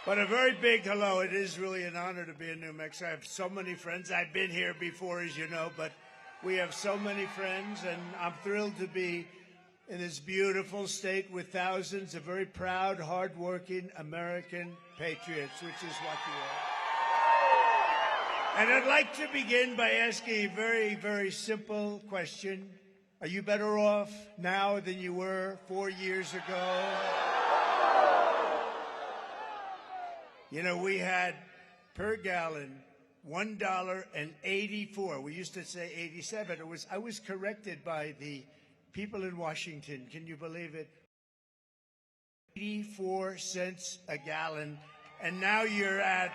But a very big hello. It is really an honor to be in New Mexico. I have so many friends. I've been here before, as you know, but we have so many friends, and I'm thrilled to be in this beautiful state with thousands of very proud, hardworking American patriots, which is what you are. And I'd like to begin by asking a very, very simple question. Are you better off now than you were 4 years ago? You know, we had per gallon $1.84. We used to say 87. I was corrected by the people in Washington. Can you believe it? 84 cents a gallon, and now you're at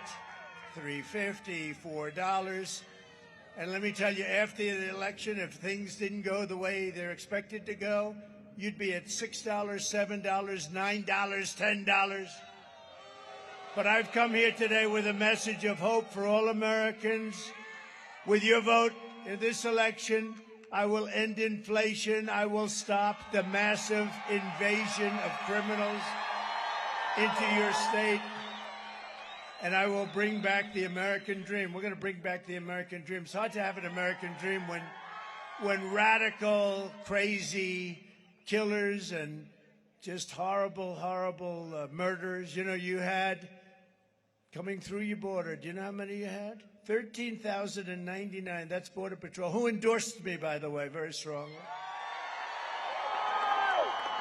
$3.50, $4. And let me tell you, after the election, if things didn't go the way they're expected to go, you'd be at $6, $7, $9, $10. But I've come here today with a message of hope for all Americans. With your vote in this election, I will end inflation. I will stop the massive invasion of criminals into your state. And I will bring back the American dream. We're going to bring back the American dream. It's hard to have an American dream when radical, crazy killers and just horrible, horrible murders. You know, you had coming through your border. Do you know how many you had? 13,099. That's Border Patrol, who endorsed me, by the way, very strongly.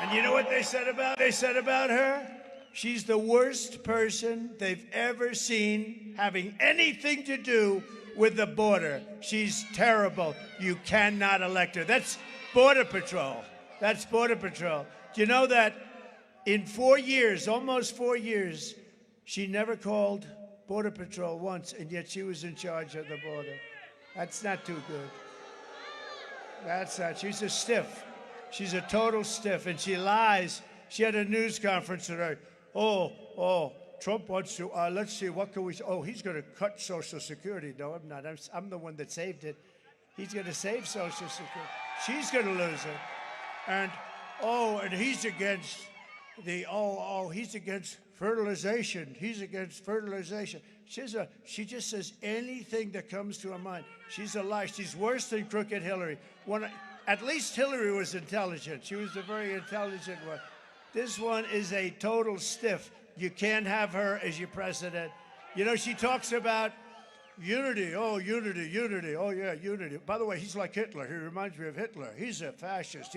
And you know what they said about her? She's the worst person they've ever seen having anything to do with the border. She's terrible. You cannot elect her. That's Border Patrol. That's Border Patrol. Do you know that in 4 years, almost 4 years, she never called Border Patrol once, and yet she was in charge of the border? That's not too good. That's not. She's a stiff. She's a total stiff, and she lies. She had a news conference today. Trump wants to, let's see, what can we, he's going to cut Social Security. No, I'm not. I'm the one that saved it. He's going to save Social Security. She's going to lose it. And he's against he's against fertilization. He's against fertilization. She just says anything that comes to her mind. She's a lie. She's worse than Crooked Hillary. At least Hillary was intelligent. She was a very intelligent one. This one is a total stiff. You can't have her as your president. You know, she talks about unity. Oh, unity, unity. Oh, yeah, unity. By the way, he's like Hitler. He reminds me of Hitler. He's a fascist.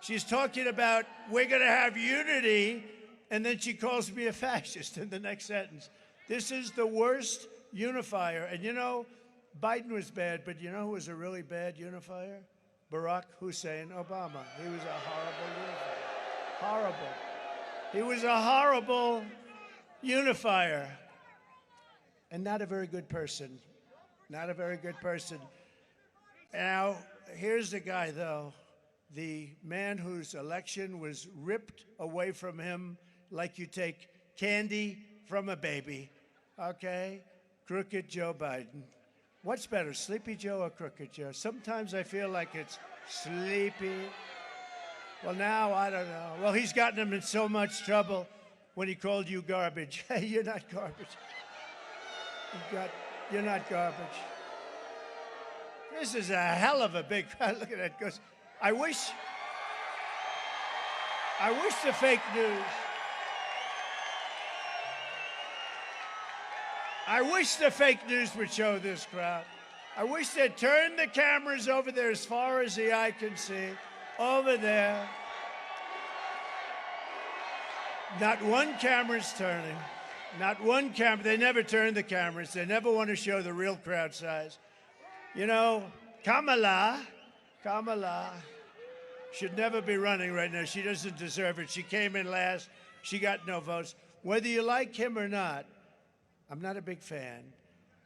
She's talking about we're going to have unity, and then she calls me a fascist in the next sentence. This is the worst unifier. And you know, Biden was bad, but you know who was a really bad unifier? Barack Hussein Obama. He was a horrible unifier. Horrible. He was a horrible unifier. And not a very good person. Not a very good person. Now, here's the guy, though. The man whose election was ripped away from him like you take candy from a baby, okay? Crooked Joe Biden. What's better, Sleepy Joe or Crooked Joe? Sometimes I feel like it's Sleepy. Well, now, I don't know. Well, he's gotten him in so much trouble when he called you garbage. Hey, you're not garbage. You're not garbage. This is a hell of a big crowd. Look at that. Goes. I wish the fake news. I wish the fake news would show this crowd. I wish they'd turn the cameras over there as far as the eye can see. Over there. Not one camera's turning. Not one camera. They never turn the cameras. They never want to show the real crowd size. You know, Kamala should never be running right now. She doesn't deserve it. She came in last. She got no votes. Whether you like him or not, I'm not a big fan,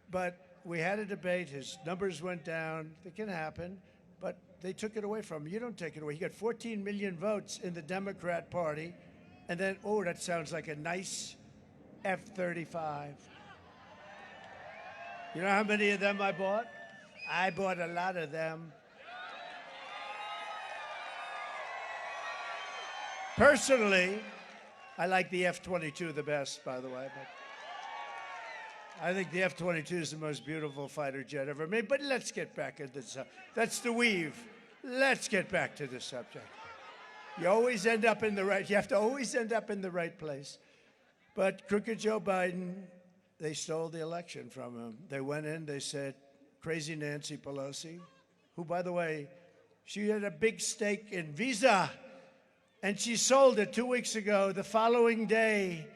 but we had a debate. His numbers went down. It can happen, but they took it away from him. You don't take it away. He got 14 million votes in the Democrat Party, and then, that sounds like a nice F-35. You know how many of them I bought? I bought a lot of them. Personally, I like the F-22 the best, by the way. But I think the F-22 is the most beautiful fighter jet ever made. But let's get back into this. That's the weave. Let's get back to the subject. You always end up in the right. You have to always end up in the right place. But crooked Joe Biden, they stole the election from him. They went in. They said, "Crazy Nancy Pelosi," who, by the way, she had a big stake in Visa, and she sold it 2 weeks ago. The following day,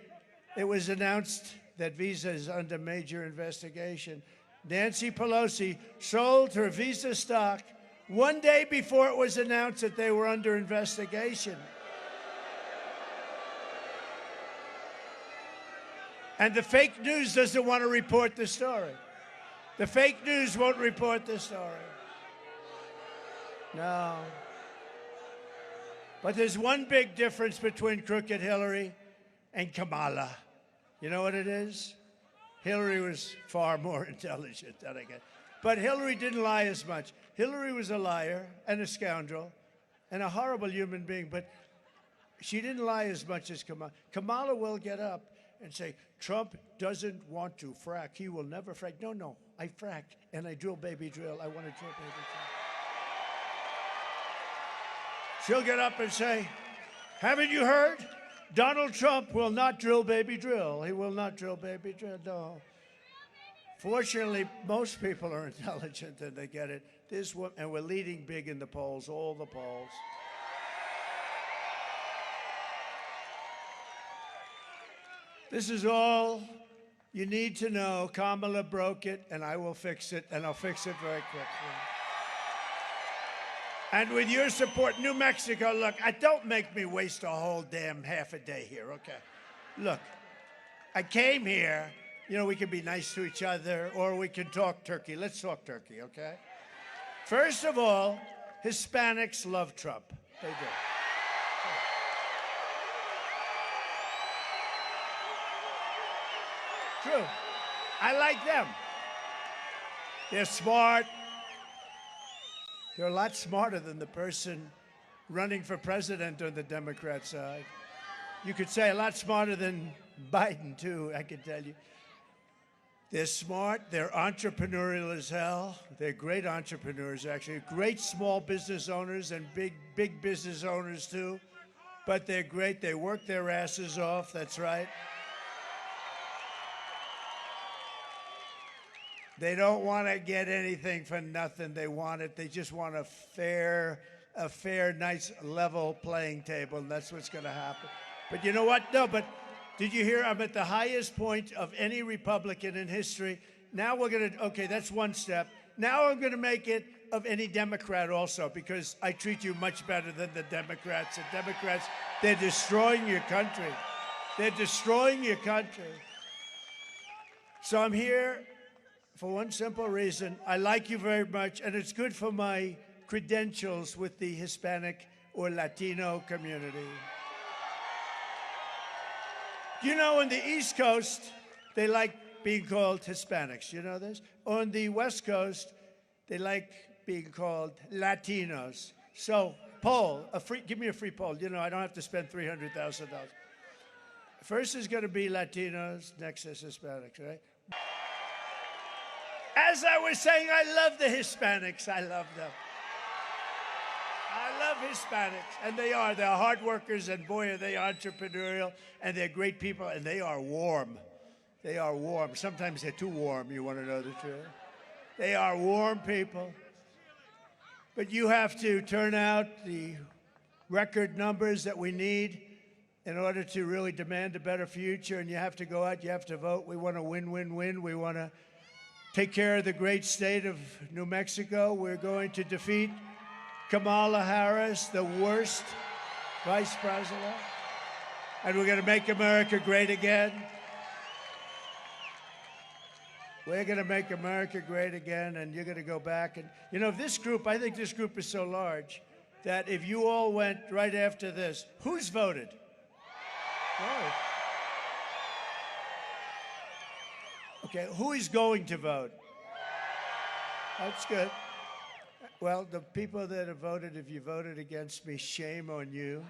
it was announced that Visa is under major investigation. Nancy Pelosi sold her Visa stock 1 day before it was announced that they were under investigation. And the fake news doesn't want to report the story. The fake news won't report the story. No. But there's one big difference between crooked Hillary and Kamala. You know what it is? Hillary was far more intelligent than I guess. But Hillary didn't lie as much. Hillary was a liar and a scoundrel and a horrible human being, but she didn't lie as much as Kamala. Kamala will get up and say, Trump doesn't want to frack. He will never frack. No, I frack and I drill baby drill. I want to drill baby drill. She'll get up and say, haven't you heard? Donald Trump will not drill baby drill. He will not drill baby drill. No. Fortunately, most people are intelligent and they get it. This one, and we're leading big in the polls, all the polls. This is all you need to know. Kamala broke it, and I will fix it, and I'll fix it very quickly. And with your support, New Mexico, look, don't make me waste a whole damn half a day here, okay? Look, I came here, you know, we can be nice to each other, or we can talk turkey. Let's talk turkey, okay? First of all, Hispanics love Trump. They do. True. I like them. They're smart. They're a lot smarter than the person running for president on the Democrat side. You could say a lot smarter than Biden, too, I can tell you. They're smart. They're entrepreneurial as hell. They're great entrepreneurs, actually. Great small business owners and big business owners, too. But they're great. They work their asses off. That's right. They don't want to get anything for nothing. They want it. They just want a fair, nice, level playing table, and that's what's going to happen. But you know what? No, but did you hear? I'm at the highest point of any Republican in history. Now we're going to, okay, that's one step. Now I'm going to make it of any Democrat also, because I treat you much better than the Democrats. The Democrats, they're destroying your country. They're destroying your country. So I'm here for one simple reason. I like you very much, and it's good for my credentials with the Hispanic or Latino community. You know, on the East Coast, they like being called Hispanics. You know this? On the West Coast, they like being called Latinos. So, poll, give me a free poll. You know, I don't have to spend $300,000. First is going to be Latinos, next is Hispanics, right? As I was saying, I love the Hispanics. I love them. I love Hispanics, and they're hard workers, and boy, are they entrepreneurial, and they're great people, and they are warm. They are warm. Sometimes they're too warm, you want to know the truth. They are warm people. But you have to turn out the record numbers that we need in order to really demand a better future, and you have to go out, you have to vote. We want to win, win, win. We want to take care of the great state of New Mexico. We're going to defeat Kamala Harris, the worst vice president. And we're going to make America great again. We're going to make America great again, and you're going to go back. And, you know, this group, I think this group is so large that if you all went right after this, who's voted? Oh. Okay, who is going to vote? That's good. Well, the people that have voted, if you voted against me, shame on you.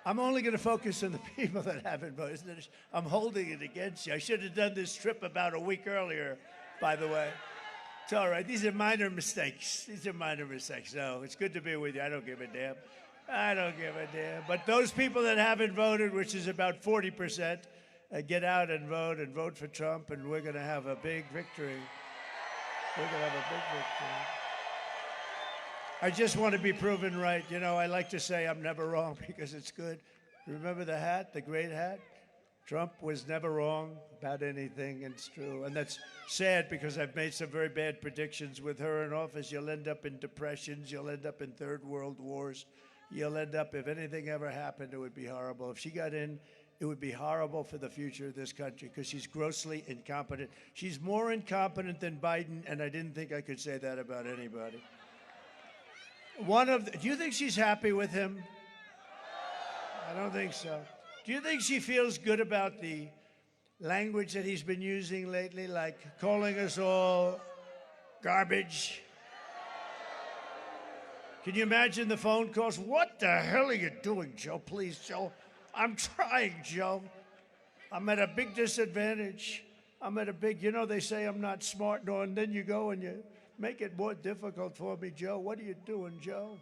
I'm only going to focus on the people that haven't voted. I'm holding it against you. I should have done this trip about a week earlier, by the way. It's all right. These are minor mistakes. These are minor mistakes. No, it's good to be with you. I don't give a damn. I don't give a damn. But those people that haven't voted, which is about 40%, get out and vote for Trump, and we're going to have a big victory. We're going to have a big victory. I just want to be proven right. You know, I like to say I'm never wrong because it's good. Remember the hat, the great hat? Trump was never wrong about anything, and it's true. And that's sad because I've made some very bad predictions with her in office. You'll end up in depressions. You'll end up in third world wars. You'll end up, if anything ever happened, it would be horrible. If she got in, it would be horrible for the future of this country because she's grossly incompetent. She's more incompetent than Biden, and I didn't think I could say that about anybody. Do you think she's happy with him? I don't think so. Do you think she feels good about the language that he's been using lately, like calling us all garbage? Can you imagine the phone calls? What the hell are you doing, Joe? Please, Joe. I'm trying, Joe. I'm at a big disadvantage. You know, they say I'm not smart, no, and then you go and you make it more difficult for me, Joe. What are you doing, Joe?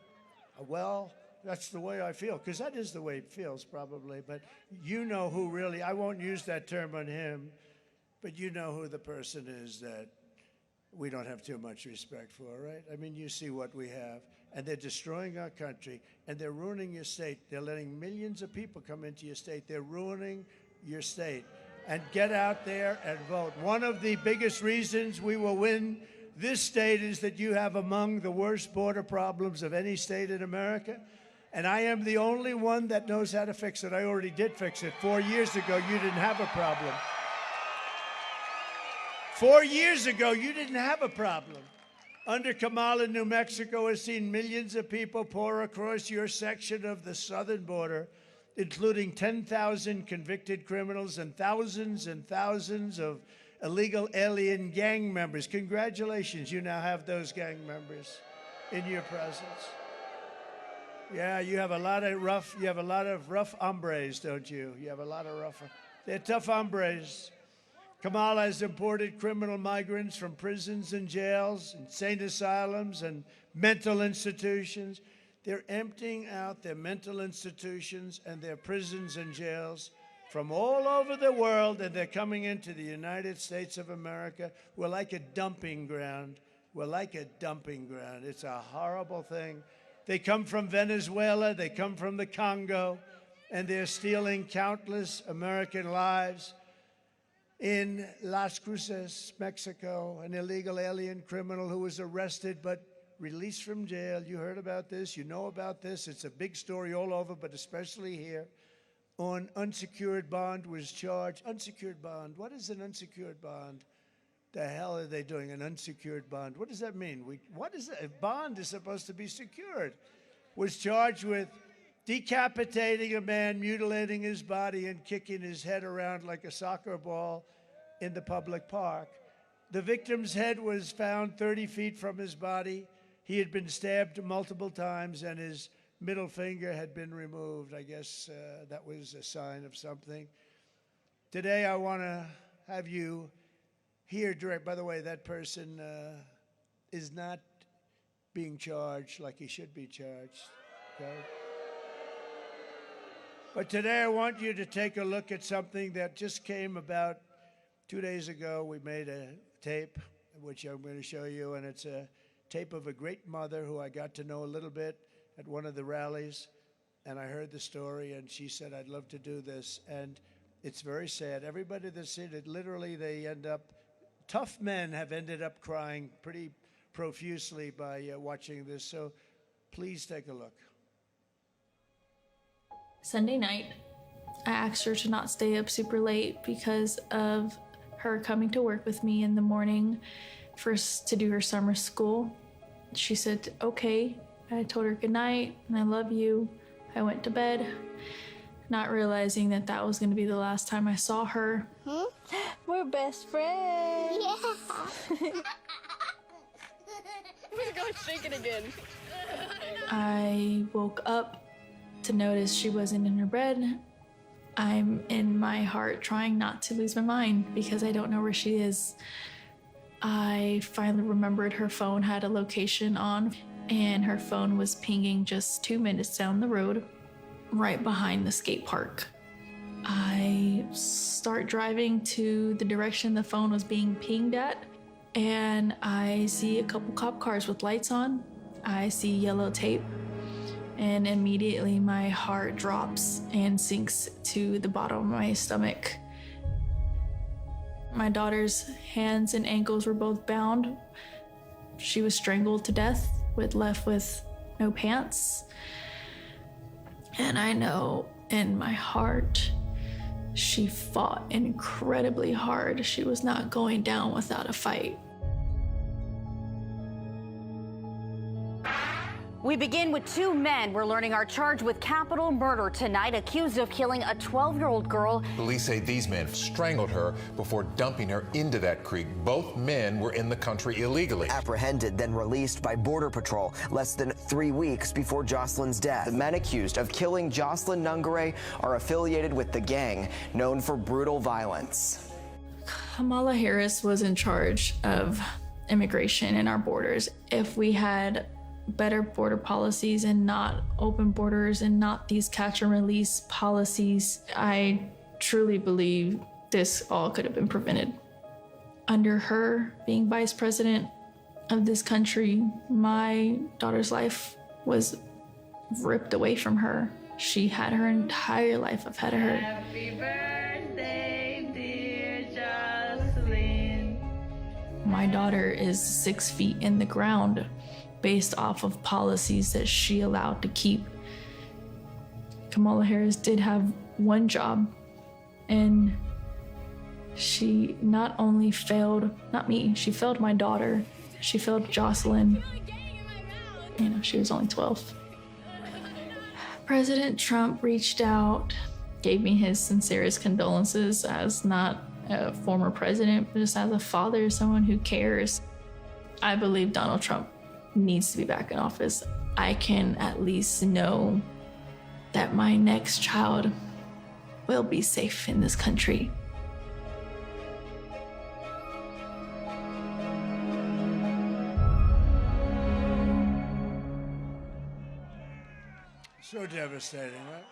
Well, that's the way I feel, because that is the way it feels, probably. But you know who really, I won't use that term on him, but you know who the person is that we don't have too much respect for, right? I mean, you see what we have. And they're destroying our country, and they're ruining your state. They're letting millions of people come into your state. They're ruining your state. And get out there and vote. One of the biggest reasons we will win this state is that you have among the worst border problems of any state in America. And I am the only one that knows how to fix it. I already did fix it. 4 years ago, you didn't have a problem. 4 years ago, you didn't have a problem. Under Kamala, New Mexico has seen millions of people pour across your section of the southern border, including 10,000 convicted criminals and thousands of illegal alien gang members. Congratulations, you now have those gang members in your presence. Yeah, you have a lot of rough hombres, don't you? You have a lot of rough. They're tough hombres. Kamala has imported criminal migrants from prisons and jails, insane asylums, and mental institutions. They're emptying out their mental institutions and their prisons and jails from all over the world, and they're coming into the United States of America. We're like a dumping ground. We're like a dumping ground. It's a horrible thing. They come from Venezuela. They come from the Congo, and they're stealing countless American lives. In Las Cruces, Mexico, an illegal alien criminal who was arrested but released from jail. You heard about this. You know about this. It's a big story all over, but especially here. On unsecured bond was charged. Unsecured bond. What is an unsecured bond? The hell are they doing, an unsecured bond? What does that mean? What is it? A bond is supposed to be secured. Was charged with decapitating a man, mutilating his body, and kicking his head around like a soccer ball in the public park. The victim's head was found 30 feet from his body. He had been stabbed multiple times, and his middle finger had been removed. I guess that was a sign of something. Today, I want to have you hear direct. By the way, that person is not being charged like he should be charged. Okay? But today I want you to take a look at something that just came about 2 days ago. We made a tape, which I'm going to show you, and it's a tape of a great mother who I got to know a little bit at one of the rallies, and I heard the story, and she said, I'd love to do this, and it's very sad. Everybody that's seen it, literally they end up, tough men have ended up crying pretty profusely by watching this, so please take a look. Sunday night, I asked her to not stay up super late because of her coming to work with me in the morning to do her summer school. She said, okay. I told her good night and I love you. I went to bed, not realizing that that was going to be the last time I saw her. We're best friends. Yeah. We're going shaking again. I woke up to notice she wasn't in her bed. I'm in my heart trying not to lose my mind because I don't know where she is. I finally remembered her phone had a location on, and her phone was pinging just 2 minutes down the road, right behind the skate park. I start driving to the direction the phone was being pinged at, and I see a couple cop cars with lights on. I see yellow tape, and immediately my heart drops and sinks to the bottom of my stomach. My daughter's hands and ankles were both bound. She was strangled to death, left with no pants. And I know in my heart, she fought incredibly hard. She was not going down without a fight. We begin with two men we're learning are charged with capital murder tonight, accused of killing a 12-year-old girl. Police say these men strangled her before dumping her into that creek. Both men were in the country illegally. Apprehended, then released by Border Patrol less than 3 weeks before Jocelyn's death. The men accused of killing Jocelyn Nungare are affiliated with the gang known for brutal violence. Kamala Harris was in charge of immigration in our borders. If we had better border policies and not open borders and not these catch and release policies, I truly believe this all could have been prevented. Under her being vice president of this country, my daughter's life was ripped away from her. She had her entire life ahead of her. Happy birthday, dear Jocelyn. My daughter is 6 feet in the ground based off of policies that she allowed to keep. Kamala Harris did have one job, and she not only failed, not me, she failed my daughter, she failed Jocelyn. You know, she was only 12. President Trump reached out, gave me his sincerest condolences as not a former president, but just as a father, someone who cares. I believe Donald Trump needs to be back in office. I can at least know that my next child will be safe in this country. So devastating, right?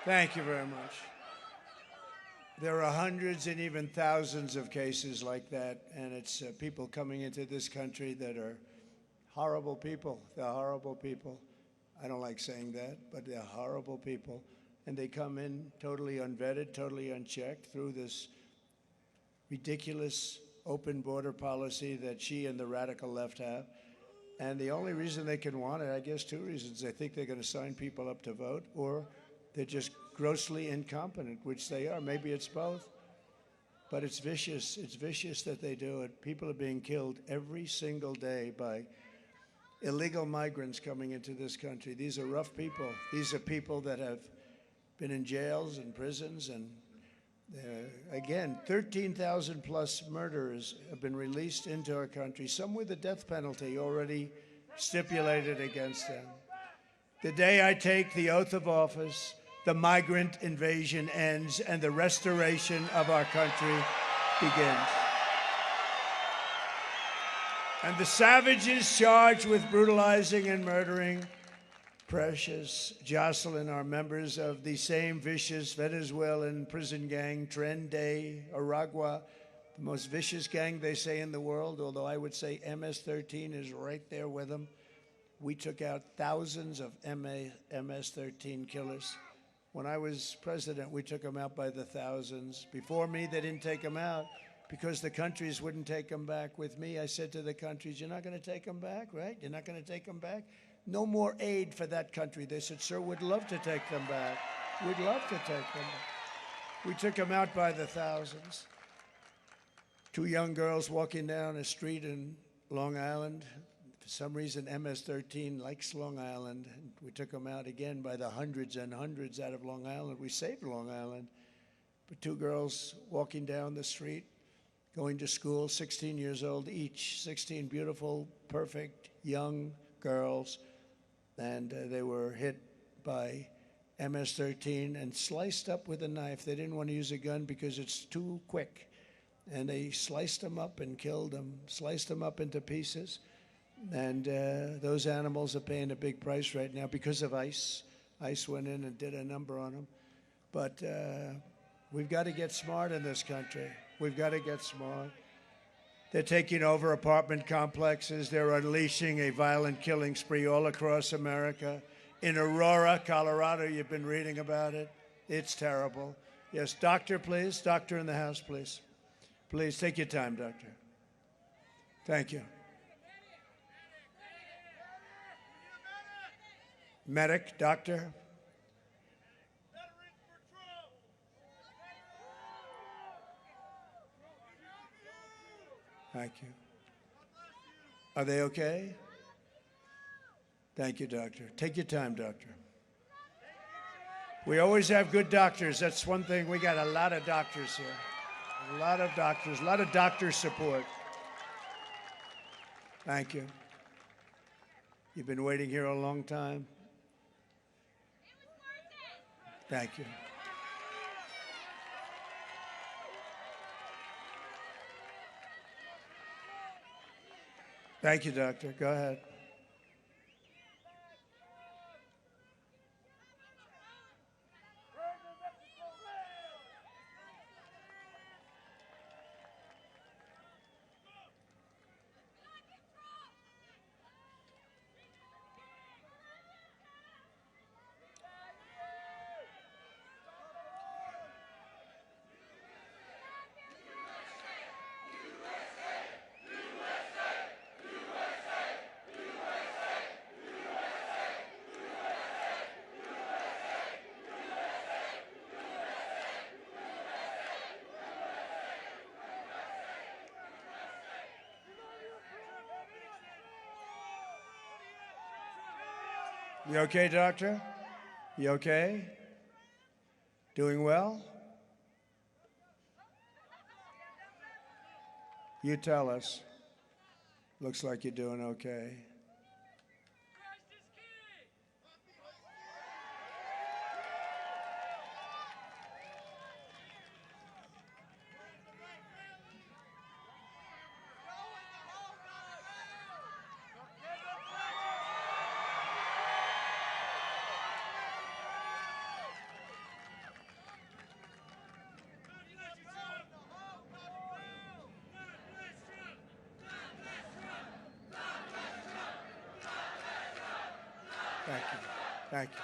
Thank you very much. There are hundreds and even thousands of cases like that, and it's people coming into this country that are horrible people. They're horrible people. I don't like saying that, but they're horrible people. And they come in totally unvetted, totally unchecked through this ridiculous open border policy that she and the radical left have. And the only reason they can want it, I guess two reasons. They think they're going to sign people up to vote, or they're just grossly incompetent, which they are. Maybe it's both. But it's vicious. It's vicious that they do it. People are being killed every single day by illegal migrants coming into this country. These are rough people. These are people that have been in jails and prisons. And again, 13,000 plus murderers have been released into our country, some with the death penalty already stipulated against them. The day I take the oath of office, the migrant invasion ends and the restoration of our country begins. And the savages charged with brutalizing and murdering precious Jocelyn are members of the same vicious Venezuelan prison gang, Tren de Aragua, the most vicious gang they say in the world, although I would say MS-13 is right there with them. We took out thousands of MS-13 killers. When I was president, we took them out by the thousands. Before me, they didn't take them out because the countries wouldn't take them back. With me, I said to the countries, you're not going to take them back, right? You're not going to take them back? No more aid for that country. They said, sir, we'd love to take them back. We'd love to take them back. We took them out by the thousands. Two young girls walking down a street in Long Island. For some reason, MS-13 likes Long Island. And we took them out again by the hundreds and hundreds out of Long Island. We saved Long Island. But two girls walking down the street, going to school, 16 years old each, 16 beautiful, perfect, young girls. And they were hit by MS-13 and sliced up with a knife. They didn't want to use a gun because it's too quick. And they sliced them up and killed them, sliced them up into pieces. And those animals are paying a big price right now because of ICE. ICE went in and did a number on them. But we've got to get smart in this country. We've got to get smart. They're taking over apartment complexes. They're unleashing a violent killing spree all across America. In Aurora, Colorado, you've been reading about it. It's terrible. Yes, doctor, please. Doctor in the house, please. Please, take your time, doctor. Thank you. Medic, doctor. Thank you. Are they okay? Thank you, doctor. Take your time, doctor. We always have good doctors. That's one thing. We got a lot of doctors here. A lot of doctors, a lot of doctor support. Thank you. You've been waiting here a long time. Thank you. Thank you, doctor. Go ahead. You okay, doctor? You okay? Doing well? You tell us. Looks like you're doing okay. Thank you. Thank you.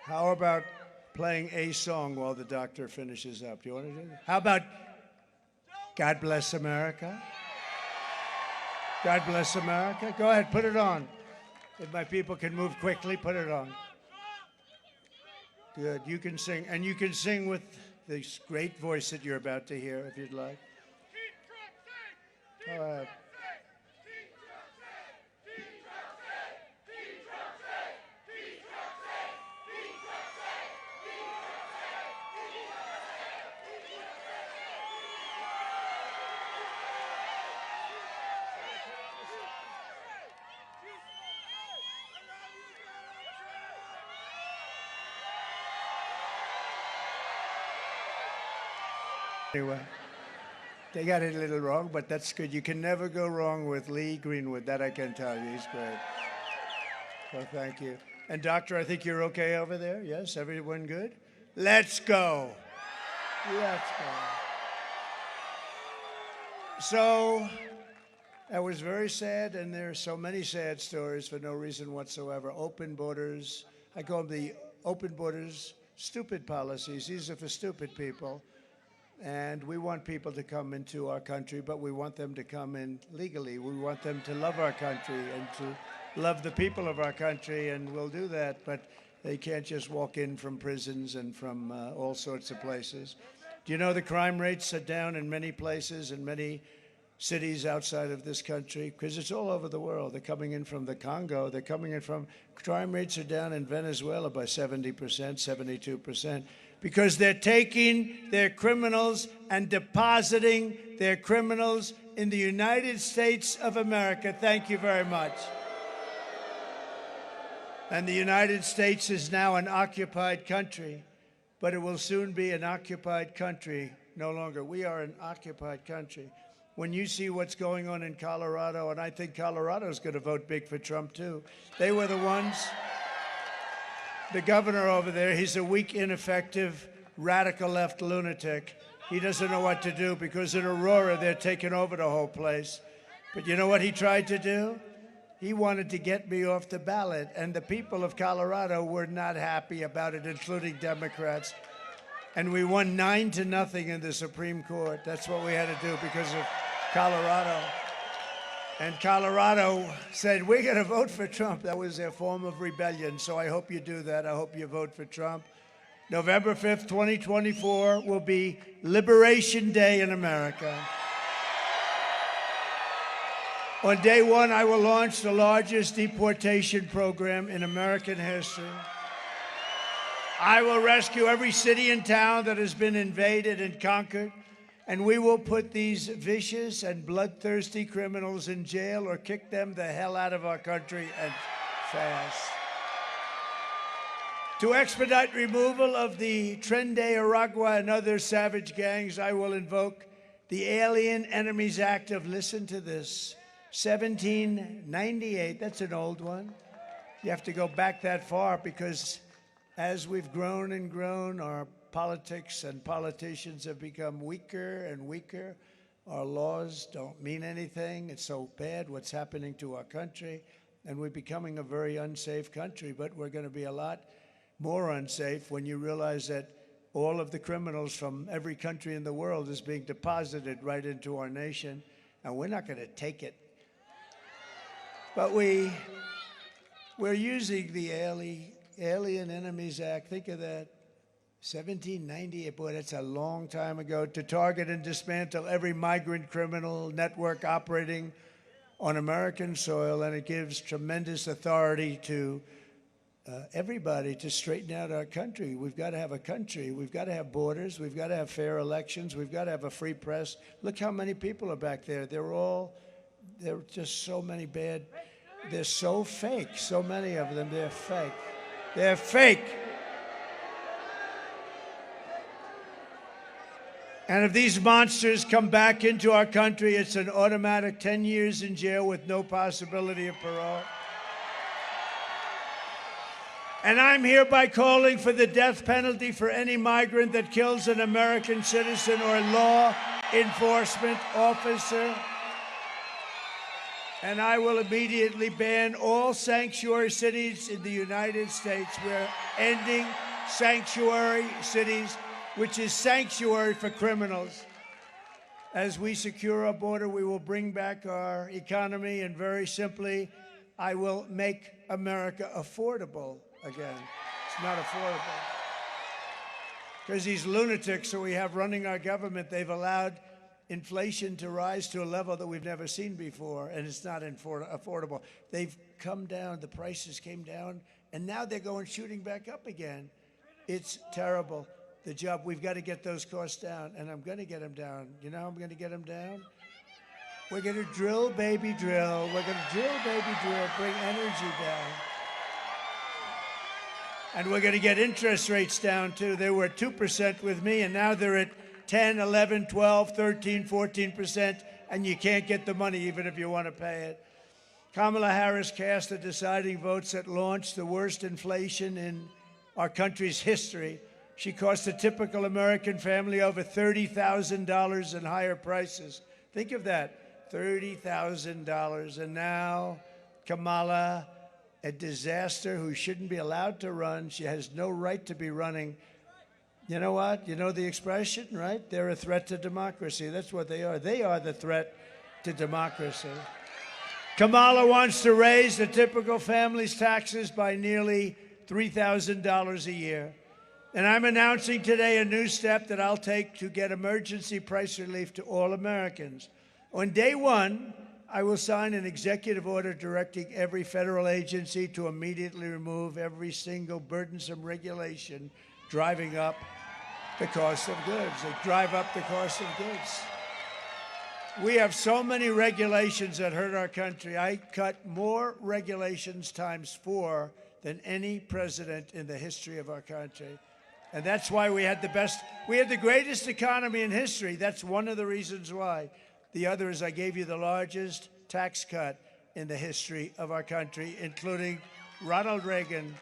How about playing a song while the doctor finishes up? Do you want to do that? How about God Bless America? God Bless America? Go ahead, put it on. If my people can move quickly, put it on. Good. You can sing, and you can sing with this great voice that you're about to hear if you'd like. All right. Anyway, they got it a little wrong, but that's good. You can never go wrong with Lee Greenwood. That I can tell you. He's great. Well, thank you. And doctor, I think you're okay over there? Yes? Everyone good? Let's go. Let's go. So that was very sad, and there are so many sad stories for no reason whatsoever. Open borders. I call them the open borders, stupid policies. These are for stupid people. And we want people to come into our country, but we want them to come in legally. We want them to love our country and to love the people of our country, and we'll do that. But they can't just walk in from prisons and from all sorts of places. Do you know the crime rates are down in many places, in many cities outside of this country? Because it's all over the world. They're coming in from the Congo. They're coming in from, crime rates are down in Venezuela by 70%, 72%, because they're taking their criminals and depositing their criminals in the United States of America. Thank you very much. And the United States is now an occupied country, but it will soon be an occupied country no longer. We are an occupied country. When you see what's going on in Colorado, and I think Colorado's going to vote big for Trump too. They were the ones, the governor over there, he's a weak, ineffective, radical left lunatic. He doesn't know what to do because in Aurora, they're taking over the whole place. But you know what he tried to do? He wanted to get me off the ballot, and the people of Colorado were not happy about it, including Democrats. And we won 9-0 in the Supreme Court. That's what we had to do because of Colorado. And Colorado said, we're going to vote for Trump. That was their form of rebellion. So I hope you do that. I hope you vote for Trump. November 5th, 2024 will be Liberation Day in America. On day one, I will launch the largest deportation program in American history. I will rescue every city and town that has been invaded and conquered, and we will put these vicious and bloodthirsty criminals in jail or kick them the hell out of our country, and fast. To expedite removal of the Tren de Aragua and other savage gangs, I will invoke the Alien Enemies Act of, listen to this, 1798. That's an old one. You have to go back that far because as we've grown and grown, our politics and politicians have become weaker and weaker. Our laws don't mean anything. It's so bad what's happening to our country, and we're becoming a very unsafe country, but we're going to be a lot more unsafe when you realize that all of the criminals from every country in the world is being deposited right into our nation, and we're not going to take it. But we're using the Alien Enemies Act. Think of that. 1798, boy, that's a long time ago, to target and dismantle every migrant criminal network operating on American soil, and it gives tremendous authority to everybody to straighten out our country. We've got to have a country. We've got to have borders. We've got to have fair elections. We've got to have a free press. Look how many people are back there. They're just so many bad. They're so fake. So many of them, they're fake. They're fake. And if these monsters come back into our country, it's an automatic 10 years in jail with no possibility of parole. And I'm hereby calling for the death penalty for any migrant that kills an American citizen or law enforcement officer. And I will immediately ban all sanctuary cities in the United States. We're ending sanctuary cities, which is sanctuary for criminals. As we secure our border, we will bring back our economy, and very simply, I will make America affordable again. It's not affordable. Because these lunatics who we have running our government, they've allowed inflation to rise to a level that we've never seen before, and it's not affordable. They've come down, the prices came down, and now they're going shooting back up again. It's terrible. The job, we've got to get those costs down, and I'm going to get them down. You know how I'm going to get them down? We're going to drill, baby, drill. We're going to drill, baby, drill, bring energy down. And we're going to get interest rates down, too. They were at 2% with me, and now they're at 10, 11, 12, 13, 14%, and you can't get the money even if you want to pay it. Kamala Harris cast the deciding votes that launched the worst inflation in our country's history. She cost a typical American family over $30,000 in higher prices. Think of that, $30,000. And now Kamala, a disaster who shouldn't be allowed to run. She has no right to be running. You know what? You know the expression, right? They're a threat to democracy. That's what they are. They are the threat to democracy. Kamala wants to raise the typical family's taxes by nearly $3,000 a year. And I'm announcing today a new step that I'll take to get emergency price relief to all Americans. On day one, I will sign an executive order directing every federal agency to immediately remove every single burdensome regulation driving up the cost of goods. They drive up the cost of goods. We have so many regulations that hurt our country. I cut more regulations ×4 than any president in the history of our country. And that's why we had the greatest economy in history. That's one of the reasons why. The other is I gave you the largest tax cut in the history of our country, including Ronald Reagan.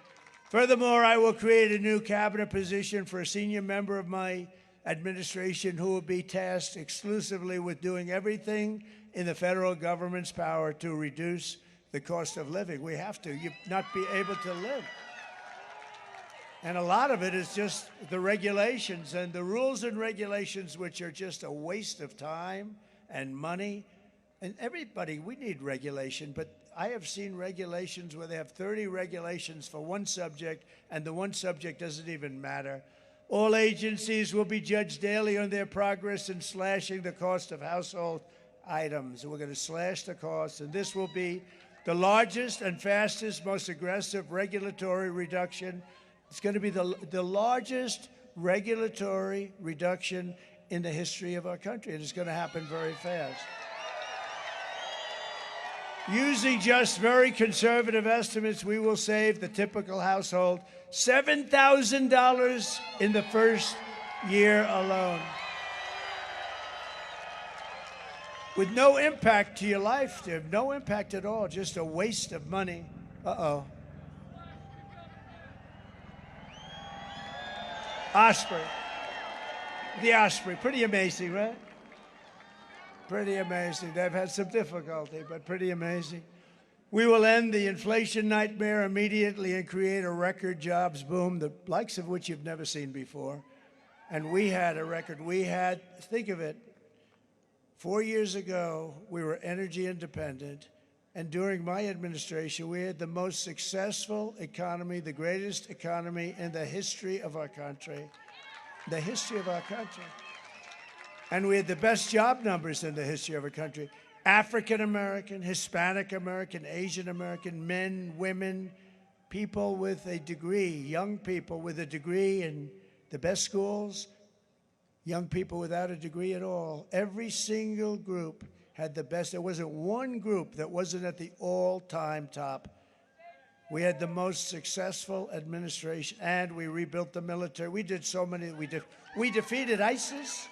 Furthermore, I will create a new cabinet position for a senior member of my administration who will be tasked exclusively with doing everything in the federal government's power to reduce the cost of living. We have to. You not be able to live. And a lot of it is just the regulations and the rules and regulations, which are just a waste of time and money. And everybody, we need regulation, but I have seen regulations where they have 30 regulations for one subject, and the one subject doesn't even matter. All agencies will be judged daily on their progress in slashing the cost of household items. We're going to slash the cost, and this will be the largest and fastest, most aggressive regulatory reduction. It's going to be the largest regulatory reduction in the history of our country, and it's going to happen very fast. Using just very conservative estimates, we will save the typical household $7,000 in the first year alone, with no impact to your life. There's no impact at all, just a waste of money. Uh-oh. Osprey. The Osprey. Pretty amazing, right? Pretty amazing. They've had some difficulty, but pretty amazing. We will end the inflation nightmare immediately and create a record jobs boom, the likes of which you've never seen before. And we had a record. Think of it, 4 years ago, we were energy independent. And during my administration, we had the most successful economy, the greatest economy in the history of our country. The history of our country. And we had the best job numbers in the history of our country. African American, Hispanic American, Asian American, men, women, people with a degree, young people with a degree in the best schools, young people without a degree at all. Every single group had the best. There wasn't one group that wasn't at the all-time top. We had the most successful administration, and we rebuilt the military. We did so many. We defeated ISIS.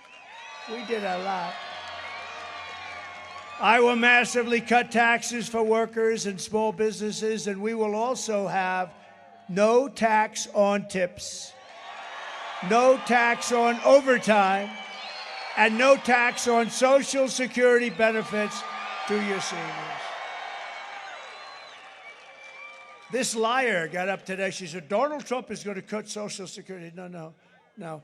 We did a lot. I will massively cut taxes for workers and small businesses, and we will also have no tax on tips, no tax on overtime, and no tax on Social Security benefits to your seniors. This liar got up today. She said, Donald Trump is going to cut Social Security. No.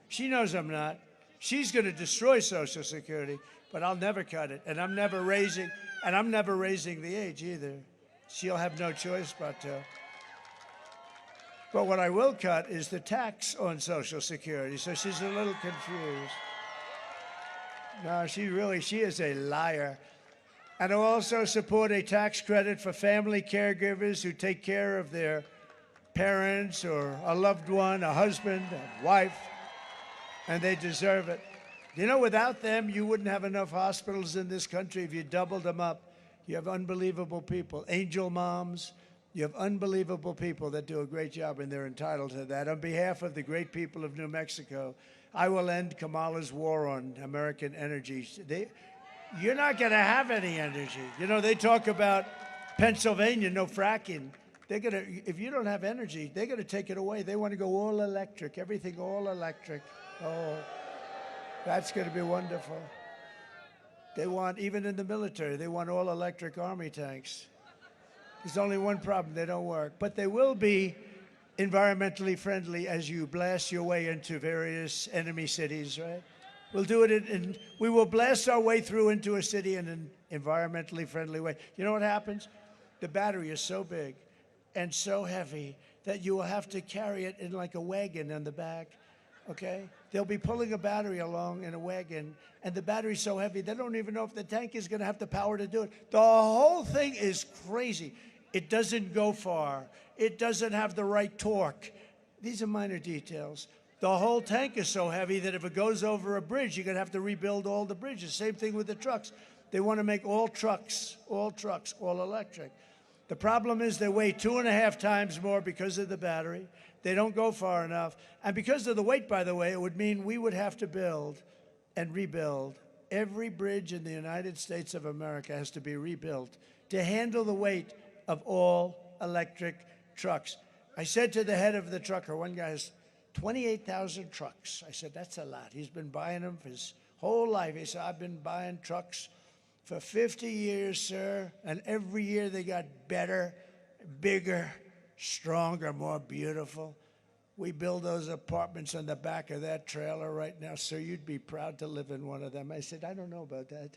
She knows I'm not. She's going to destroy Social Security, but I'll never cut it. And I'm never raising the age either. She'll have no choice but to. But what I will cut is the tax on Social Security. So she's a little confused. No, she is a liar. And I'll also support a tax credit for family caregivers who take care of their parents or a loved one, a husband, a wife, and they deserve it. You know, without them, you wouldn't have enough hospitals in this country if you doubled them up. You have unbelievable people, angel moms. You have unbelievable people that do a great job, and they're entitled to that. On behalf of the great people of New Mexico, I will end Kamala's war on American energy. You're not going to have any energy. You know, they talk about Pennsylvania, no fracking. If you don't have energy, they're going to take it away. They want to go all electric, everything all electric. Oh, that's going to be wonderful. They want, even in the military, they want all electric army tanks. There's only one problem, they don't work. But they will be environmentally friendly as you blast your way into various enemy cities, right? We'll do it we will blast our way through into a city in an environmentally friendly way. You know what happens? The battery is so big and so heavy that you will have to carry it in like a wagon on the back. okay? They'll be pulling a battery along in a wagon, and the battery's so heavy, they don't even know if the tank is going to have the power to do it. The whole thing is crazy. It doesn't go far. It doesn't have the right torque. These are minor details. The whole tank is so heavy that if it goes over a bridge, you're going to have to rebuild all the bridges. Same thing with the trucks. They want to make all trucks, all electric. The problem is they weigh 2.5 times more because of the battery. They don't go far enough. And because of the weight, by the way, it would mean we would have to build and rebuild. Every bridge in the United States of America has to be rebuilt to handle the weight of all electric trucks. I said to the head of the trucker, one guy has 28,000 trucks. I said, that's a lot. He's been buying them for his whole life. He said, I've been buying trucks for 50 years, sir, and every year they got better, bigger, stronger, more beautiful. We build those apartments on the back of that trailer right now, sir. You'd be proud to live in one of them. I said, I don't know about that.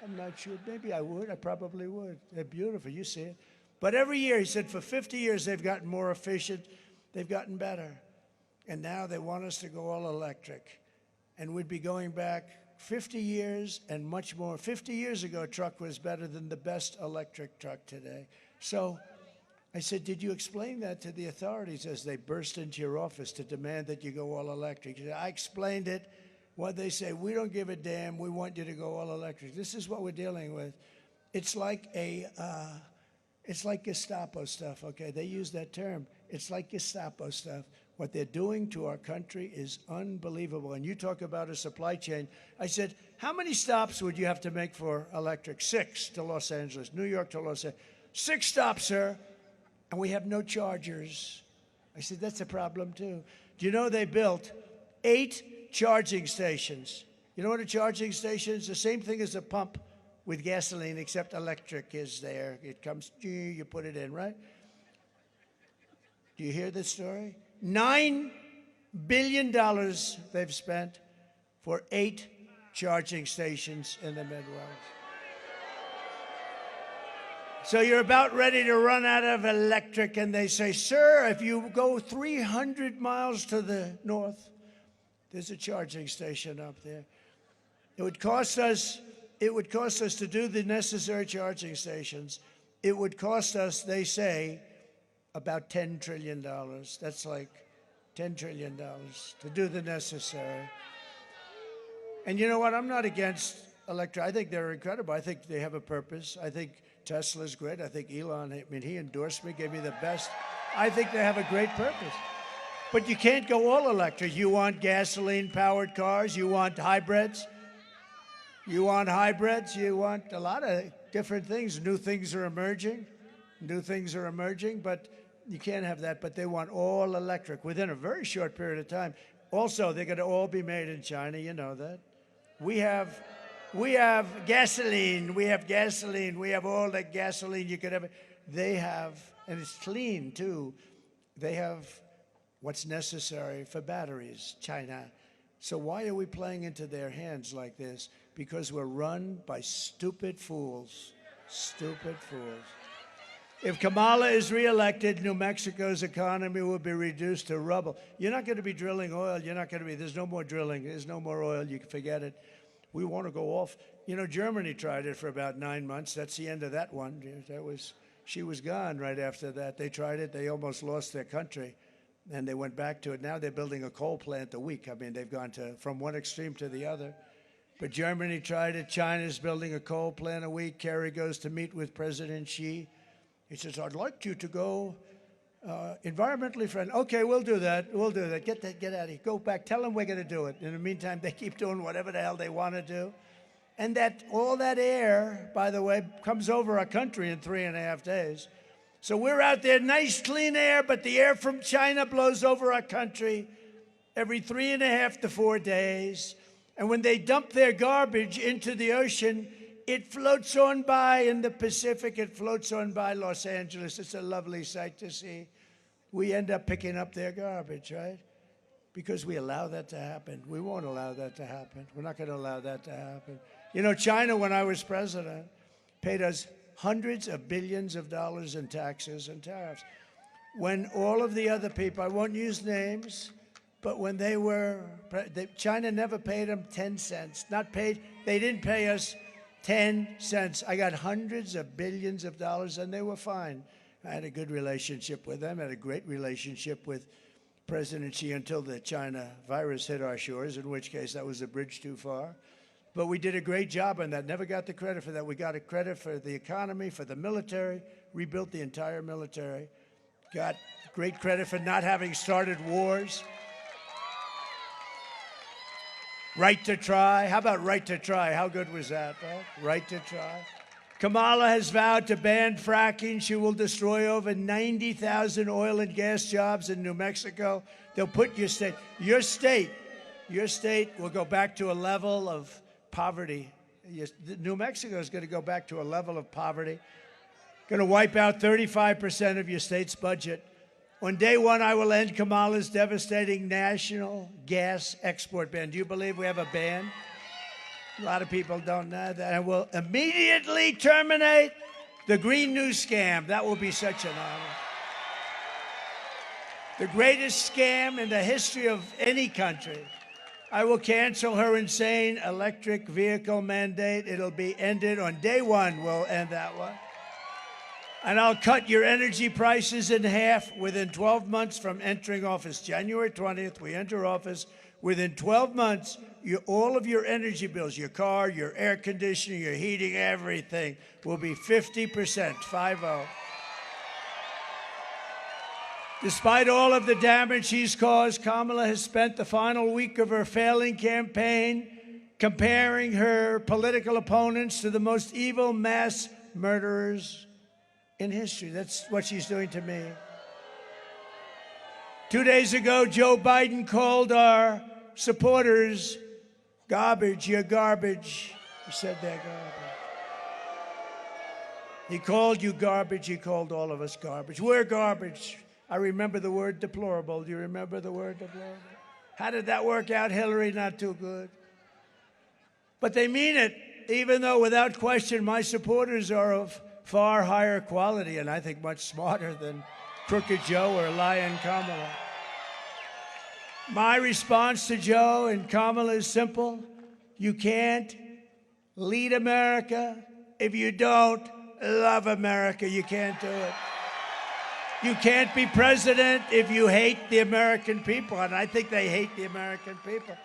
I'm not sure. Maybe I would. I probably would. They're beautiful. You see it. But every year, he said, for 50 years, they've gotten more efficient. They've gotten better. And now they want us to go all electric. And we'd be going back 50 years and much more. 50 years ago, a truck was better than the best electric truck today. So I said, did you explain that to the authorities as they burst into your office to demand that you go all electric? He said, I explained it. What they say, we don't give a damn. We want you to go all electric. This is what we're dealing with. It's like it's like Gestapo stuff, okay? They use that term. It's like Gestapo stuff. What they're doing to our country is unbelievable. And you talk about a supply chain. I said, how many stops would you have to make for electric? 6 to Los Angeles, New York to Los Angeles. 6 stops, sir, and we have no chargers. I said, that's a problem, too. Do you know they built 8 charging stations? You know what a charging station is? The same thing as a pump with gasoline, except electric is there. It comes, you put it in, right? Do you hear this story? $9 billion they've spent for 8 charging stations in the Midwest. So you're about ready to run out of electric, and they say, sir, if you go 300 miles to the north, there's a charging station up there. It would cost us to do the necessary charging stations. It would cost us, they say, about $10 trillion. That's like $10 trillion to do the necessary. And you know what? I'm not against electric. I think they're incredible. I think they have a purpose. I think Tesla's great. I think Elon, I mean, he endorsed me, gave me the best. I think they have a great purpose. But you can't go all electric. You want gasoline-powered cars. You want hybrids. You want hybrids. You want a lot of different things. New things are emerging. But you can't have that. But they want all electric within a very short period of time. Also, they're going to all be made in China. You know that. We have gasoline. We have all the gasoline you could ever. They have, and it's clean too. They have what's necessary for batteries, China. So why are we playing into their hands like this? Because we're run by stupid fools. Stupid fools. If Kamala is reelected, New Mexico's economy will be reduced to rubble. You're not going to be drilling oil. There's no more drilling. There's no more oil. You can forget it. We want to go off. You know, Germany tried it for about 9 months. That's the end of that one. She was gone right after that. They tried it. They almost lost their country. And they went back to it. Now they're building a coal plant a week. I mean, they've gone from one extreme to the other. But Germany tried it. China's building a coal plant a week. Kerry goes to meet with President Xi. He says, I'd like you to go environmentally friendly. Okay, we'll do that. Get out of here. Go back. Tell them we're going to do it. In the meantime, they keep doing whatever the hell they want to do. And all that air, by the way, comes over our country in 3.5 days. So we're out there, nice clean air, but the air from China blows over our country every 3.5 to 4 days. And when they dump their garbage into the ocean, it floats on by in the Pacific. It floats on by Los Angeles. It's a lovely sight to see. We end up picking up their garbage, right? Because we allow that to happen. We won't allow that to happen. We're not going to allow that to happen. You know, China, when I was president, paid us hundreds of billions of dollars in taxes and tariffs. When all of the other people, I won't use names, But when they were, China never paid them 10 cents. Not paid, they didn't pay us 10 cents. I got hundreds of billions of dollars, and they were fine. I had a good relationship with them, had a great relationship with President Xi until the China virus hit our shores, in which case that was a bridge too far. But we did a great job on that. Never got the credit for that. We got a credit for the economy, for the military, rebuilt the entire military. Got great credit for not having started wars. Right to try. How about right to try? How good was that, right? Right to try. Kamala has vowed to ban fracking. She will destroy over 90,000 oil and gas jobs in New Mexico. They'll put your state will go back to a level of poverty. New Mexico is going to go back to a level of poverty. Going to wipe out 35% of your state's budget. On day one, I will end Kamala's devastating national gas export ban. Do you believe we have a ban? A lot of people don't know that. And we'll immediately terminate the Green New Scam. That will be such an honor. The greatest scam in the history of any country. I will cancel her insane electric vehicle mandate. It'll be ended on day one. We'll end that one. And I'll cut your energy prices in half within 12 months from entering office. January 20th, we enter office. Within 12 months, all of your energy bills, your car, your air conditioning, your heating, everything will be 50%, 50. Despite all of the damage she's caused, Kamala has spent the final week of her failing campaign comparing her political opponents to the most evil mass murderers in history. That's what she's doing to me. 2 days ago, Joe Biden called our supporters garbage. You're garbage. He said they're garbage. He called you garbage. He called all of us garbage. We're garbage. I remember the word deplorable. Do you remember the word deplorable? How did that work out, Hillary? Not too good. But they mean it, even though without question my supporters are of far higher quality and I think much smarter than Crooked Joe or Lion Kamala. My response to Joe and Kamala is simple. You can't lead America if you don't love America. You can't do it. You can't be president if you hate the American people, and I think they hate the American people.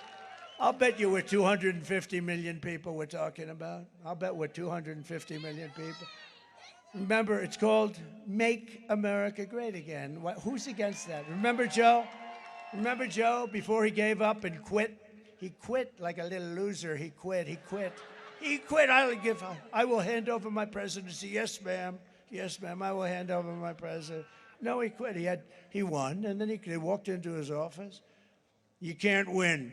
I'll bet you we're 250 million people we're talking about. I'll bet we're 250 million people. Remember, it's called Make America Great Again. Who's against that? Remember Joe? Remember Joe before he gave up and quit? He quit like a little loser. He quit. I will hand over my presidency. Yes, ma'am. Yes, ma'am. I will hand over my presidency. No, he quit. He won, and then he walked into his office. You can't win.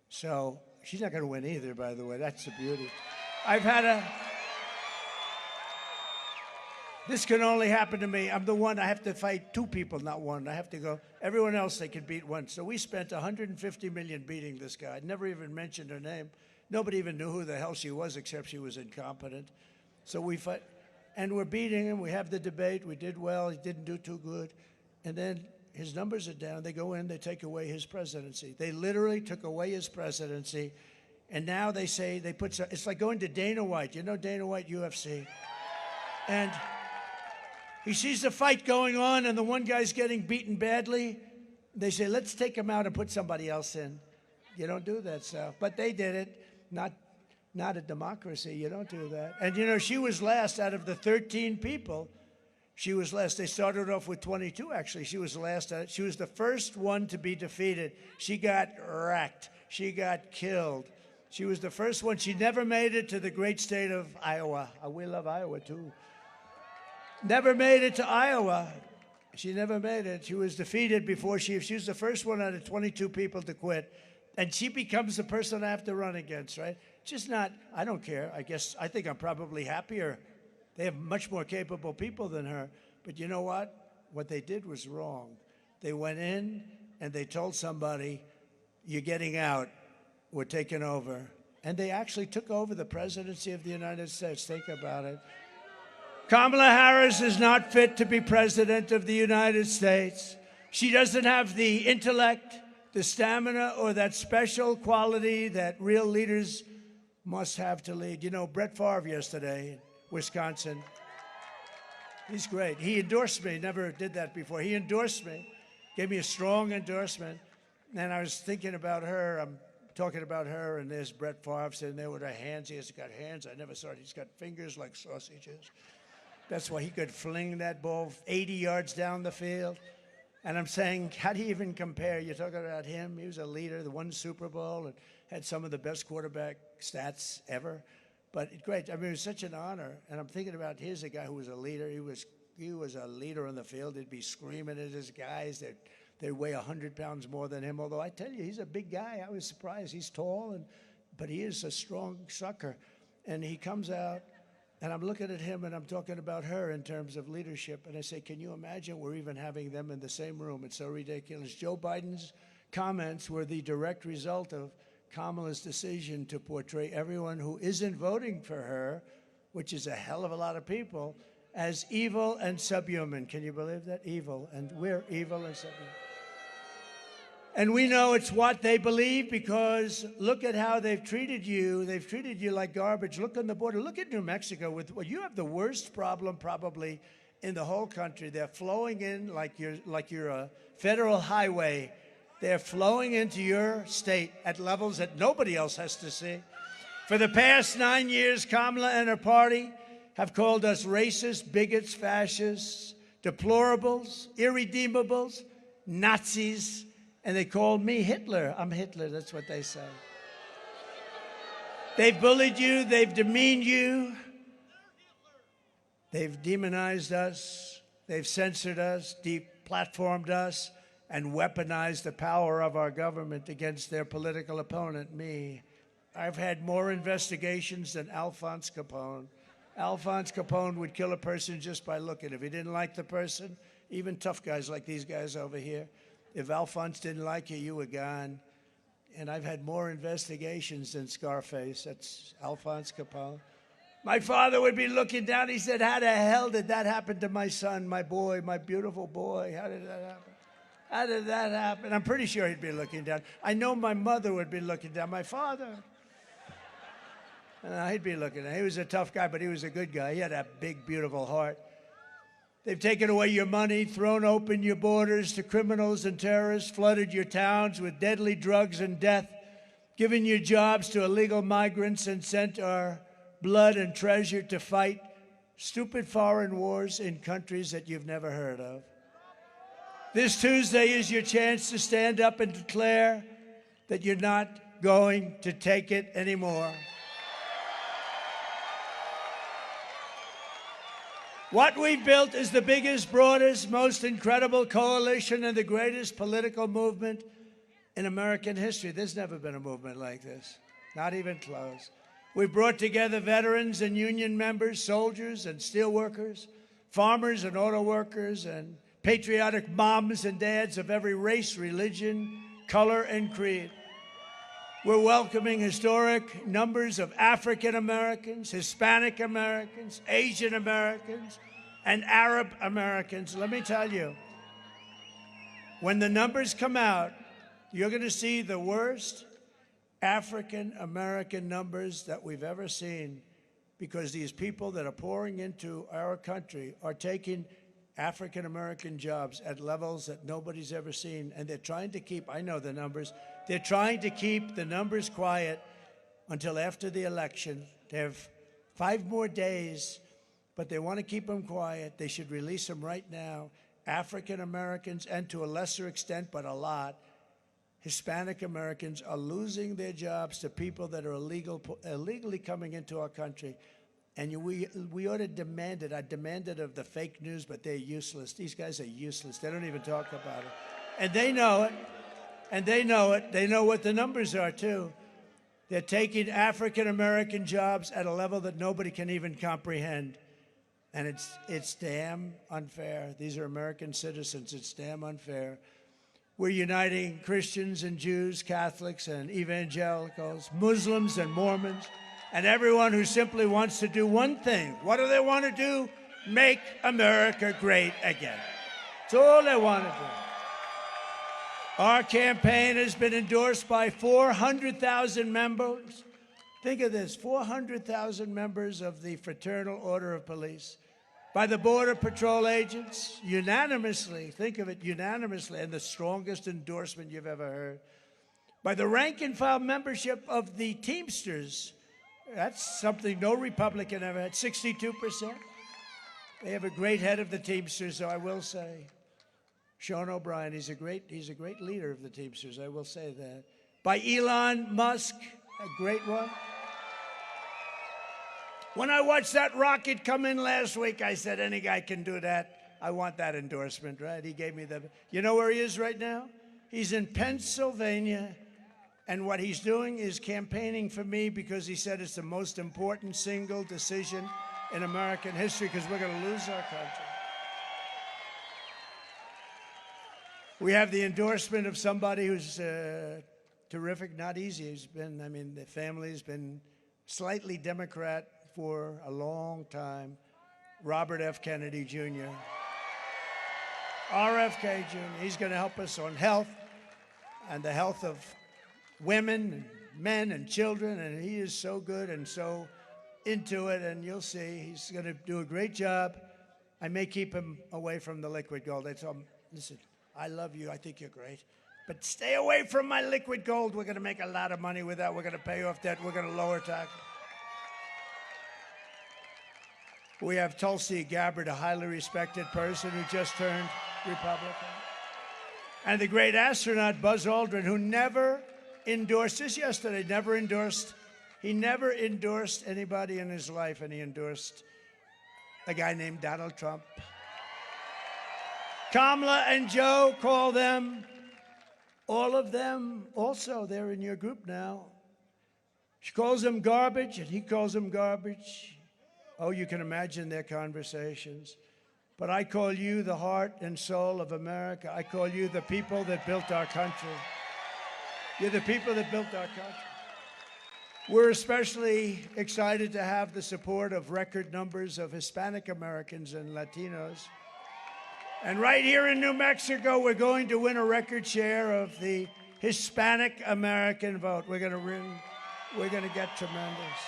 So she's not going to win either, by the way. That's the beauty. This can only happen to me. I'm the one. I have to fight two people, not one. I have to go. Everyone else they can beat one. So we spent $150 million beating this guy. Never even mentioned her name. Nobody even knew who the hell she was, except she was incompetent. So we fight. And we're beating him. We have the debate. We did well. He didn't do too good. And then his numbers are down. They go in. They take away his presidency. They literally took away his presidency. And now they say they put – it's like going to Dana White. You know Dana White, UFC. And he sees the fight going on, and the one guy's getting beaten badly. They say, let's take him out and put somebody else in. You don't do that stuff. But they did it. Not a democracy. You don't do that. And, you know, she was last out of the 13 people. She was last. They started off with 22, actually. She was last. She was the first one to be defeated. She got wrecked. She got killed. She was the first one. She never made it to the great state of Iowa. We love Iowa, too. Never made it to Iowa. She never made it. She was defeated before she was the first one out of 22 people to quit. And she becomes the person I have to run against, right? Just not, I don't care. I think I'm probably happier. They have much more capable people than her. But you know what? What they did was wrong. They went in and they told somebody, you're getting out. We're taking over. And they actually took over the presidency of the United States. Think about it. Kamala Harris is not fit to be president of the United States. She doesn't have the intellect, the stamina or that special quality that real leaders must have to lead. You know, Brett Favre yesterday in Wisconsin, he's great. He endorsed me, never did that before. He endorsed me, gave me a strong endorsement. And I was thinking about her. I'm talking about her, and there's Brett Favre sitting there with her hands. He has got hands. I never saw it. He's got fingers like sausages. That's why he could fling that ball 80 yards down the field. And I'm saying, how do you even compare? You're talking about him. He was a leader, the won Super Bowl, and had some of the best quarterback stats ever. But great. I mean, it was such an honor. And I'm thinking about here's a guy who was a leader. He was a leader on the field. He'd be screaming at his guys. They weigh 100 pounds more than him. Although I tell you, he's a big guy. I was surprised. He's tall, but he is a strong sucker. And he comes out, and I'm looking at him, and I'm talking about her in terms of leadership. And I say, can you imagine we're even having them in the same room? It's so ridiculous. Joe Biden's comments were the direct result of Kamala's decision to portray everyone who isn't voting for her, which is a hell of a lot of people, as evil and subhuman. Can you believe that? Evil. And we're evil and subhuman. And we know it's what they believe because look at how they've treated you. They've treated you like garbage. Look on the border. Look at New Mexico. You have the worst problem probably in the whole country. They're flowing in like you're a federal highway. They're flowing into your state at levels that nobody else has to see. For the past 9 years, Kamala and her party have called us racist, bigots, fascists, deplorables, irredeemables, Nazis, and they called me Hitler. I'm Hitler, that's what they say. They've bullied you, they've demeaned you, they've demonized us, they've censored us, deplatformed us, and weaponized the power of our government against their political opponent, me. I've had more investigations than Alphonse Capone. Alphonse Capone would kill a person just by looking. If he didn't like the person, even tough guys like these guys over here, if Alphonse didn't like you, you were gone. And I've had more investigations than Scarface. That's Alphonse Capone. My father would be looking down. He said, how the hell did that happen to my son, my boy, my beautiful boy? How did that happen? How did that happen? I'm pretty sure he'd be looking down. I know my mother would be looking down. My father. He'd be looking down. He was a tough guy, but he was a good guy. He had a big, beautiful heart. They've taken away your money, thrown open your borders to criminals and terrorists, flooded your towns with deadly drugs and death, given your jobs to illegal migrants, and sent our blood and treasure to fight stupid foreign wars in countries that you've never heard of. This Tuesday is your chance to stand up and declare that you're not going to take it anymore. What we've built is the biggest, broadest, most incredible coalition and the greatest political movement in American history. There's never been a movement like this, not even close. We've brought together veterans and union members, soldiers and steelworkers, farmers and auto workers, and patriotic moms and dads of every race, religion, color, and creed. We're welcoming historic numbers of African Americans, Hispanic Americans, Asian Americans, and Arab Americans. Let me tell you, when the numbers come out, you're going to see the worst African American numbers that we've ever seen, because these people that are pouring into our country are taking African American jobs at levels that nobody's ever seen, and they're trying to keep, I know the numbers, they're trying to keep the numbers quiet until after the election. They have 5 more days, but they want to keep them quiet. They should release them right now. African Americans, and to a lesser extent, but a lot, Hispanic Americans are losing their jobs to people that are illegally coming into our country. And we ought to demand it. I demand it of the fake news, but they're useless. These guys are useless. They don't even talk about it. And they know it. And they know it. They know what the numbers are, too. They're taking African-American jobs at a level that nobody can even comprehend. And it's damn unfair. These are American citizens. It's damn unfair. We're uniting Christians and Jews, Catholics and evangelicals, Muslims and Mormons, and everyone who simply wants to do one thing. What do they want to do? Make America great again. That's all they want to do. Our campaign has been endorsed by 400,000 members. Think of this, 400,000 members of the Fraternal Order of Police, by the Border Patrol agents, unanimously, think of it, unanimously, and the strongest endorsement you've ever heard, by the rank and file membership of the Teamsters. That's something no Republican ever had, 62%. They have a great head of the Teamsters, so I will say, Sean O'Brien, he's a great leader of the Teamsters, I will say that. By Elon Musk, a great one. When I watched that rocket come in last week, I said, any guy can do that. I want that endorsement, right? He gave me the, you know where he is right now? He's in Pennsylvania, and what he's doing is campaigning for me because he said it's the most important single decision in American history because we're going to lose our country. We have the endorsement of somebody who's terrific, not easy. He's been, I mean, the family's been slightly Democrat for a long time. Robert F. Kennedy Jr. RFK Jr. He's going to help us on health and the health of women, and men, and children, and he is so good and so into it, and you'll see he's going to do a great job. I may keep him away from the liquid gold. I told him, listen, I love you. I think you're great. But stay away from my liquid gold. We're going to make a lot of money with that. We're going to pay off debt. We're going to lower taxes. We have Tulsi Gabbard, a highly respected person who just turned Republican. And the great astronaut Buzz Aldrin, who never endorsed, just yesterday, he never endorsed anybody in his life, and he endorsed a guy named Donald Trump. Kamala and Joe, call them. All of them also, they're in your group now. She calls them garbage, and he calls them garbage. Oh, you can imagine their conversations. But I call you the heart and soul of America. I call you the people that built our country. You're the people that built our country. We're especially excited to have the support of record numbers of Hispanic Americans and Latinos. And right here in New Mexico, we're going to win a record share of the Hispanic American vote. We're going to get tremendous.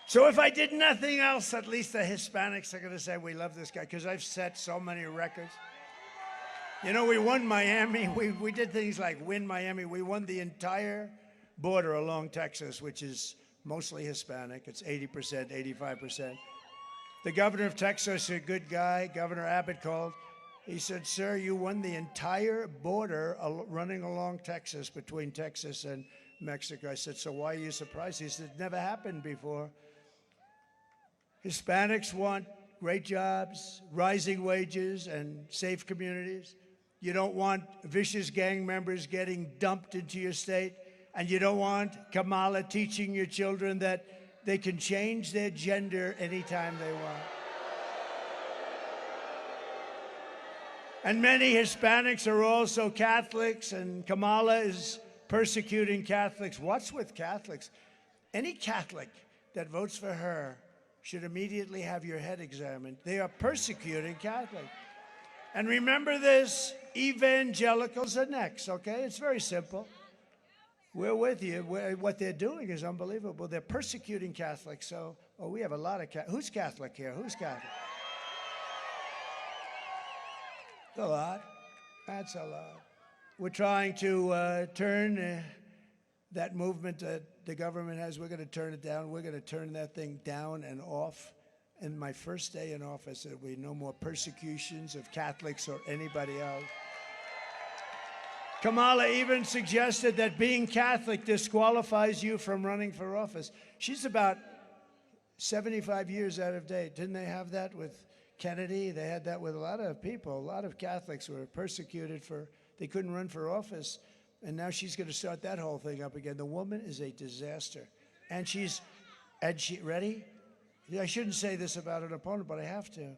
So if I did nothing else, at least the Hispanics are going to say, we love this guy, because I've set so many records. You know, we won Miami. We did things like win Miami. We won the entire border along Texas, which is mostly Hispanic. It's 80%, 85%. The governor of Texas, a good guy, Governor Abbott, called. He said, sir, you won the entire border running along Texas, between Texas and Mexico. I said, so why are you surprised? He said, it never happened before. Hispanics want great jobs, rising wages, and safe communities. You don't want vicious gang members getting dumped into your state, and you don't want Kamala teaching your children that they can change their gender anytime they want. And many Hispanics are also Catholics, and Kamala is persecuting Catholics. What's with Catholics? Any Catholic that votes for her should immediately have your head examined. They are persecuting Catholics. And remember this, evangelicals are next, okay? It's very simple. We're with you. What they're doing is unbelievable. They're persecuting Catholics. So, we have a lot of Catholics. Who's Catholic here? Who's Catholic? A lot. That's a lot. We're trying to turn that movement that the government has. We're going to turn it down. We're going to turn that thing down and off. In my first day in office, there will be no more persecutions of Catholics or anybody else. Kamala even suggested that being Catholic disqualifies you from running for office. She's about 75 years out of date. Didn't they have that with Kennedy? They had that with a lot of people. A lot of Catholics were persecuted they couldn't run for office. And now she's going to start that whole thing up again. The woman is a disaster. And ready? I shouldn't say this about an opponent, but I have to.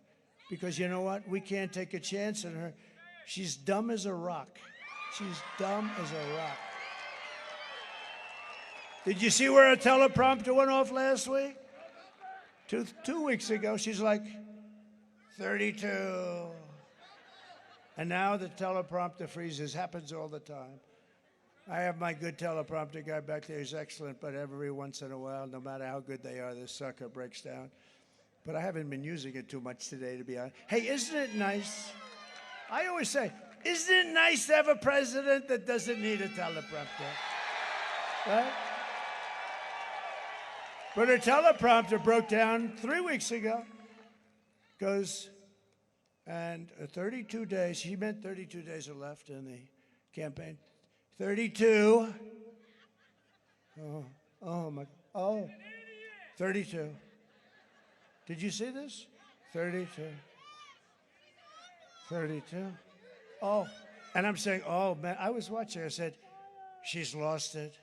Because you know what? We can't take a chance on her. She's dumb as a rock. She's dumb as a rock. Did you see where her teleprompter went off last week? Two weeks ago, she's like, 32. And now the teleprompter freezes. Happens all the time. I have my good teleprompter guy back there. He's excellent, but every once in a while, no matter how good they are, this sucker breaks down. But I haven't been using it too much today, to be honest. Hey, isn't it nice? I always say, isn't it nice to have a president that doesn't need a teleprompter? Right? But her teleprompter broke down 3 weeks ago. And 32 days, she meant 32 days are left in the campaign. 32. Oh, 32. Did you see this? 32. 32. Oh, and I'm saying, oh, man, I was watching. I said, she's lost it.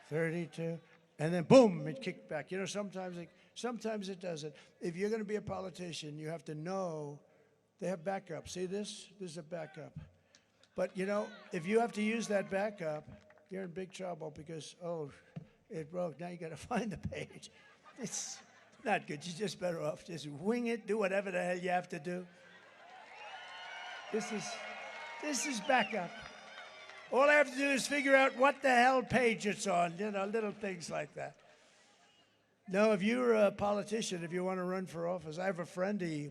32. And then, boom, it kicked back. You know, sometimes it doesn't. If you're going to be a politician, you have to know they have backup. See this? This is a backup. But, you know, if you have to use that backup, you're in big trouble because, oh, it broke. Now you got to find the page. It's not good. You're just better off just wing it, do whatever the hell you have to do. This is backup. All I have to do is figure out what the hell page it's on, you know, little things like that. No, if you're a politician, if you want to run for office, I have a friend, he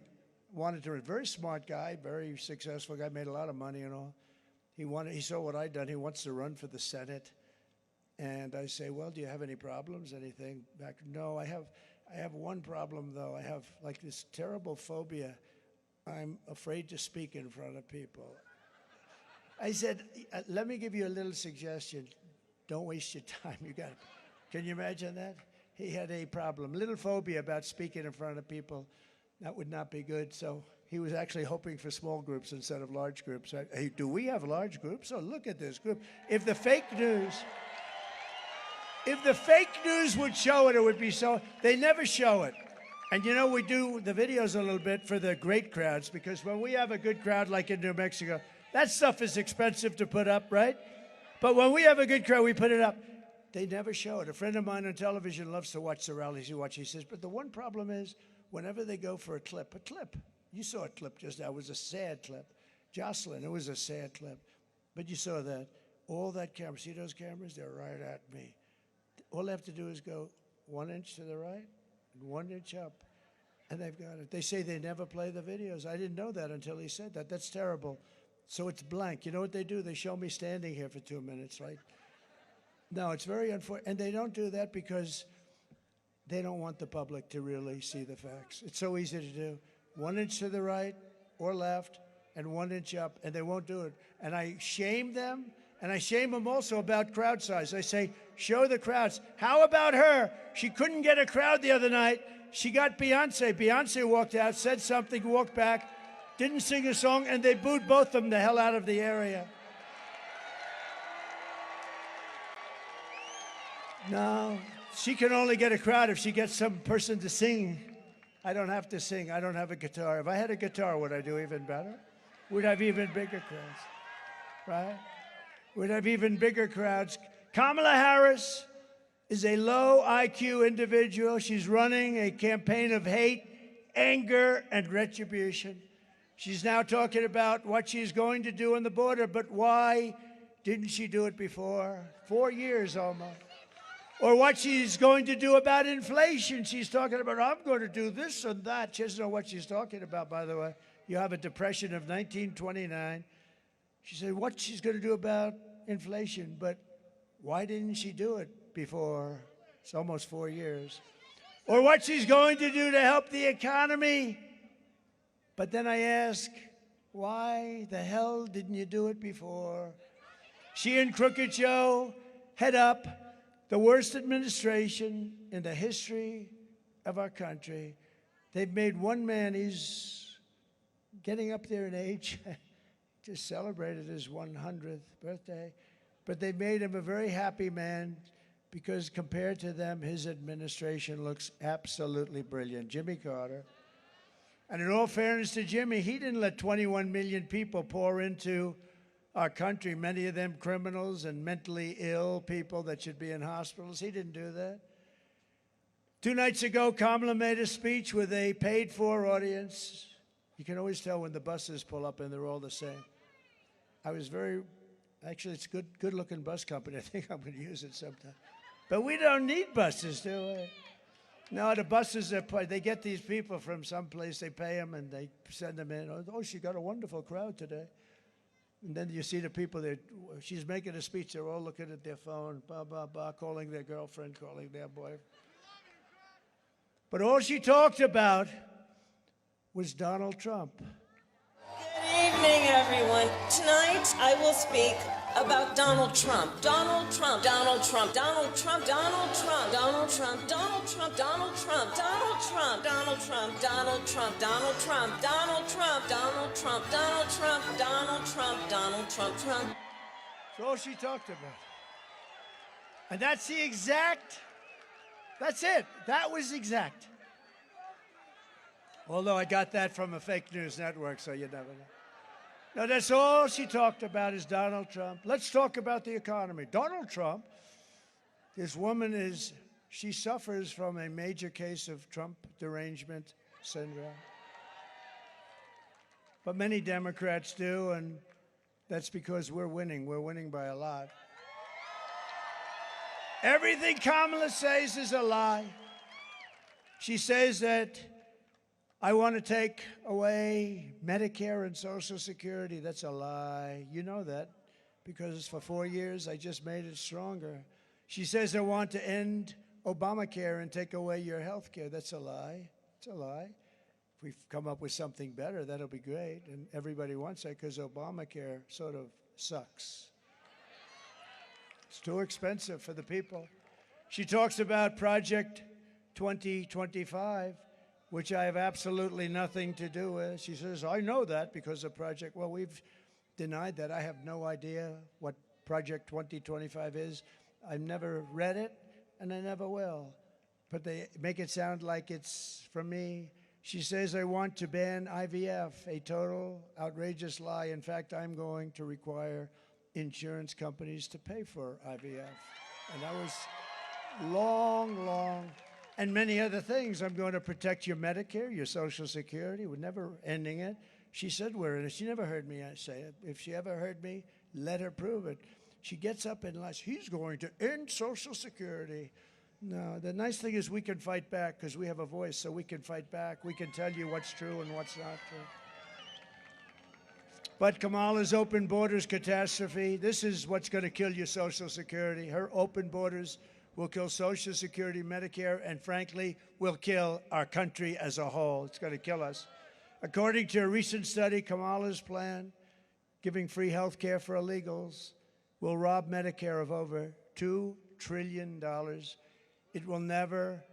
wanted to, a very smart guy, very successful guy, made a lot of money and all. He saw what I'd done. He wants to run for the Senate. And I say, well, do you have any problems, anything? Back, no, I have one problem, though. I have, like, this terrible phobia. I'm afraid to speak in front of people. I said, let me give you a little suggestion. Don't waste your time. You got it. Can you imagine that? He had a problem, little phobia about speaking in front of people. That would not be good. So he was actually hoping for small groups instead of large groups. Hey, do we have large groups? Oh, look at this group. If the fake news would show it, it would be so. They never show it. And you know, we do the videos a little bit for the great crowds, because when we have a good crowd like in New Mexico, that stuff is expensive to put up, right? But when we have a good crowd, we put it up. They never show it. A friend of mine on television loves to watch the rallies. He says, but the one problem is whenever they go for a clip, you saw a clip just now. It was a sad clip. Jocelyn, it was a sad clip. But you saw that. All that camera, see those cameras? They're right at me. All they have to do is go 1 inch to the right and 1 inch up, and they've got it. They say they never play the videos. I didn't know that until he said that. That's terrible. So it's blank. You know what they do? They show me standing here for 2 minutes, right? No, it's very unfortunate. And they don't do that because they don't want the public to really see the facts. It's so easy to do. 1 inch to the right or left and 1 inch up, and they won't do it. And I shame them, and I shame them also about crowd size. I say, show the crowds. How about her? She couldn't get a crowd the other night. She got Beyonce. Beyonce walked out, said something, walked back, didn't sing a song, and they booed both of them the hell out of the area. No, she can only get a crowd if she gets some person to sing. I don't have to sing. I don't have a guitar. If I had a guitar, would I do even better? We'd have even bigger crowds, right? We'd have even bigger crowds. Kamala Harris is a low IQ individual. She's running a campaign of hate, anger, and retribution. She's now talking about what she's going to do on the border, but why didn't she do it before? 4 years almost. Or what she's going to do about inflation. She's talking about, I'm going to do this and that. She doesn't know what she's talking about, by the way. You have a depression of 1929. She said what she's going to do about inflation, but why didn't she do it before? It's almost 4 years. Or what she's going to do to help the economy. But then I ask, why the hell didn't you do it before? She and Crooked Joe head up the worst administration in the history of our country. They've made one man, he's getting up there in age, just celebrated his 100th birthday, but they made him a very happy man because compared to them, his administration looks absolutely brilliant. Jimmy Carter. And in all fairness to Jimmy, he didn't let 21 million people pour into our country, many of them criminals and mentally ill people that should be in hospitals. He didn't do that. 2 nights ago, Kamala made a speech with a paid-for audience, You can always tell when the buses pull up and they're all the same. I was actually, it's a good-looking bus company. I think I'm going to use it sometime. But we don't need buses, do we? No, the buses, they get these people from someplace, they pay them, and they send them in. Oh, she got a wonderful crowd today. And then you see the people that she's making a speech, they're all looking at their phone, blah, blah, blah, calling their girlfriend, calling their boyfriend. But all she talked about was Donald Trump. Good evening, everyone. Tonight, I will speak about Donald Trump. Donald Trump, Donald Trump, Donald Trump, Donald Trump, Donald Trump, Donald Trump, Donald Trump, Donald Trump, Donald Trump, Donald Trump, Donald Trump, Donald Trump, Donald Trump, Donald Trump, Donald Trump, Donald Trump, Trump. That's all she talked about. And that's it. That was exact. Although I got that from a fake news network, so you never know. No, that's all she talked about is Donald Trump. Let's talk about the economy. Donald Trump, this woman she suffers from a major case of Trump derangement syndrome. But many Democrats do, and that's because we're winning. We're winning by a lot. Everything Kamala says is a lie. She says that I want to take away Medicare and Social Security. That's a lie. You know that because for 4 years I just made it stronger. She says I want to end Obamacare and take away your health care. That's a lie. It's a lie. If we come up with something better, that'll be great. And everybody wants that because Obamacare sort of sucks. It's too expensive for the people. She talks about Project 2025, which I have absolutely nothing to do with. She says, I know that because of Project. Well, we've denied that. I have no idea what Project 2025 is. I've never read it, and I never will. But they make it sound like it's from me. She says, I want to ban IVF, a total outrageous lie. In fact, I'm going to require insurance companies to pay for IVF. And that was long, and many other things. I'm going to protect your Medicare, your Social Security. We're never ending it. She said we're in it. She never heard me say it. If she ever heard me, let her prove it. She gets up and lies. He's going to end Social Security. No, the nice thing is we can fight back because we have a voice, so we can fight back. We can tell you what's true and what's not true. But Kamala's open borders catastrophe, this is what's going to kill your Social Security. Her open borders will kill Social Security, Medicare, and frankly, will kill our country as a whole. It's going to kill us. According to a recent study, Kamala's plan, giving free health care for illegals, will rob Medicare of over $2 trillion. It will never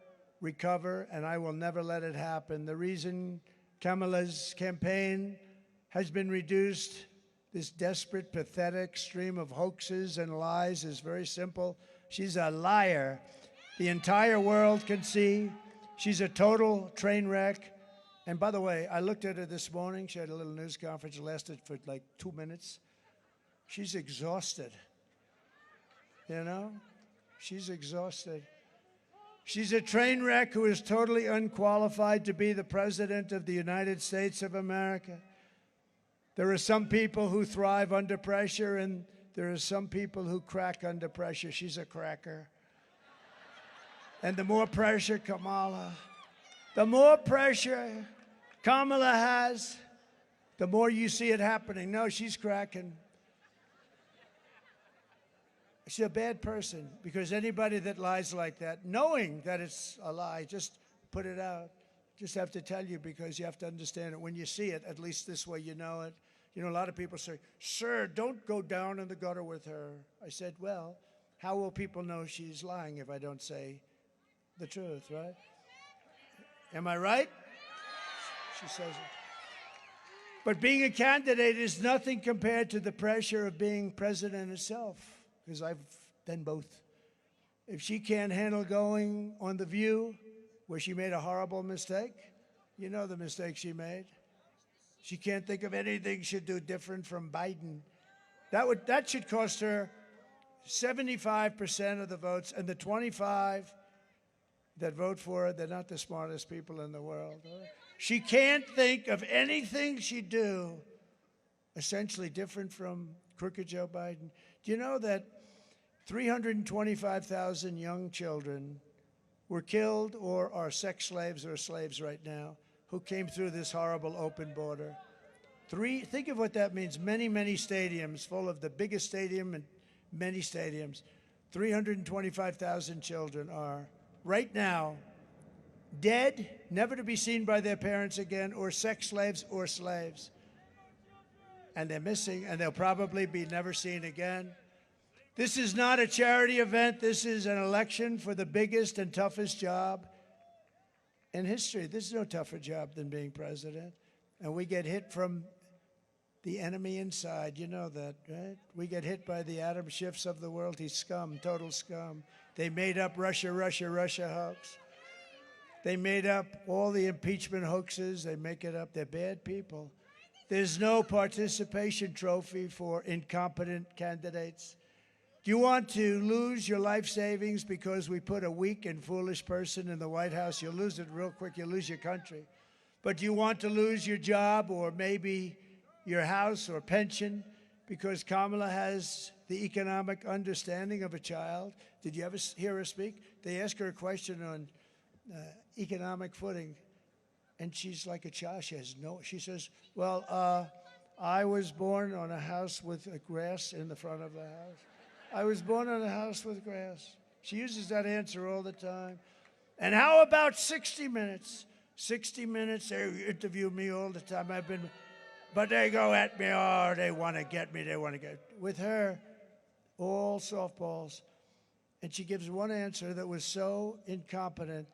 recover, and I will never let it happen. The reason Kamala's campaign has been reduced, this desperate, pathetic stream of hoaxes and lies, is very simple. She's a liar. The entire world can see. She's a total train wreck. And by the way, I looked at her this morning. She had a little news conference. It lasted for like 2 minutes. She's exhausted. You know? She's exhausted. She's a train wreck who is totally unqualified to be the President of the United States of America. There are some people who thrive under pressure, and there are some people who crack under pressure. She's a cracker. And the more pressure Kamala has, the more you see it happening. No, she's cracking. She's a bad person because anybody that lies like that, knowing that it's a lie, just put it out. Just have to tell you because you have to understand it. When you see it, at least this way you know it. You know, a lot of people say, sir, don't go down in the gutter with her. I said, well, how will people know she's lying if I don't say the truth, right? Am I right? She says it. But being a candidate is nothing compared to the pressure of being president itself, because I've done both. If she can't handle going on The View, where she made a horrible mistake, you know the mistake she made. She can't think of anything she'd do different from Biden. That should cost her 75% of the votes, and the 25 that vote for her, they're not the smartest people in the world. She can't think of anything she'd do essentially different from crooked Joe Biden. Do you know that 325,000 young children were killed or are sex slaves or slaves right now who came through this horrible open border? Think of what that means. Many, many stadiums full of the biggest stadium and many stadiums. 325,000 children are right now dead, never to be seen by their parents again, or sex slaves or slaves. And they're missing, and they'll probably be never seen again. This is not a charity event. This is an election for the biggest and toughest job in history. There's no tougher job than being president. And we get hit from the enemy inside. You know that, right? We get hit by the Adam Schiffs of the world. He's scum, total scum. They made up Russia hoax. They made up all the impeachment hoaxes. They make it up. They're bad people. There's no participation trophy for incompetent candidates. Do you want to lose your life savings because we put a weak and foolish person in the White House? You'll lose it real quick. You'll lose your country. But do you want to lose your job or maybe your house or pension because Kamala has the economic understanding of a child? Did you ever hear her speak? They ask her a question on economic footing, and she's like a child. She says, well, I was born on a house with grass in the front of the house. I was born on a house with grass. She uses that answer all the time. And how about 60 Minutes? 60 Minutes, they interview me all the time. But they go at me, oh, they want to get me, with her, all softballs. And she gives one answer that was so incompetent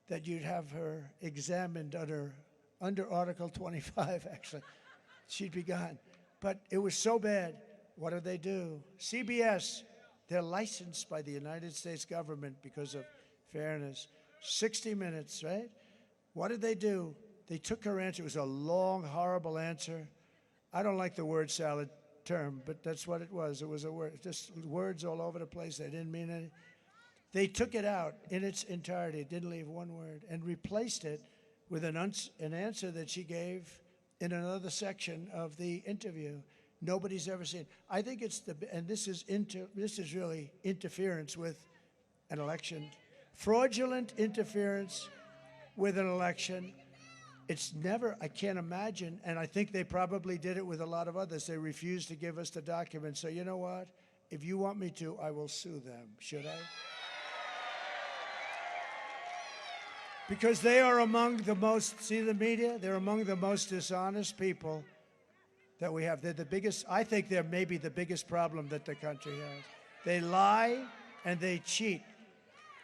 that you'd have her examined under Article 25, actually. She'd be gone. But it was so bad. What do? CBS, they're licensed by the United States government because of fairness. 60 Minutes, right? What did they do? They took her answer. It was a long, horrible answer. I don't like the word salad term, but that's what it was. It was a word, just words all over the place. They didn't mean anything. They took it out in its entirety, didn't leave one word, and replaced it with an answer that she gave in another section of the interview. Nobody's ever seen. I think and this is really interference with an election, fraudulent interference with an election. It's never, I can't imagine, and I think they probably did it with a lot of others. They refused to give us the documents. So you know what? If you want me to, I will sue them. Should I? Because they are among the most, see the media? They're among the most dishonest people that we have. They're the biggest, I think they're maybe the biggest problem that the country has. They lie and they cheat.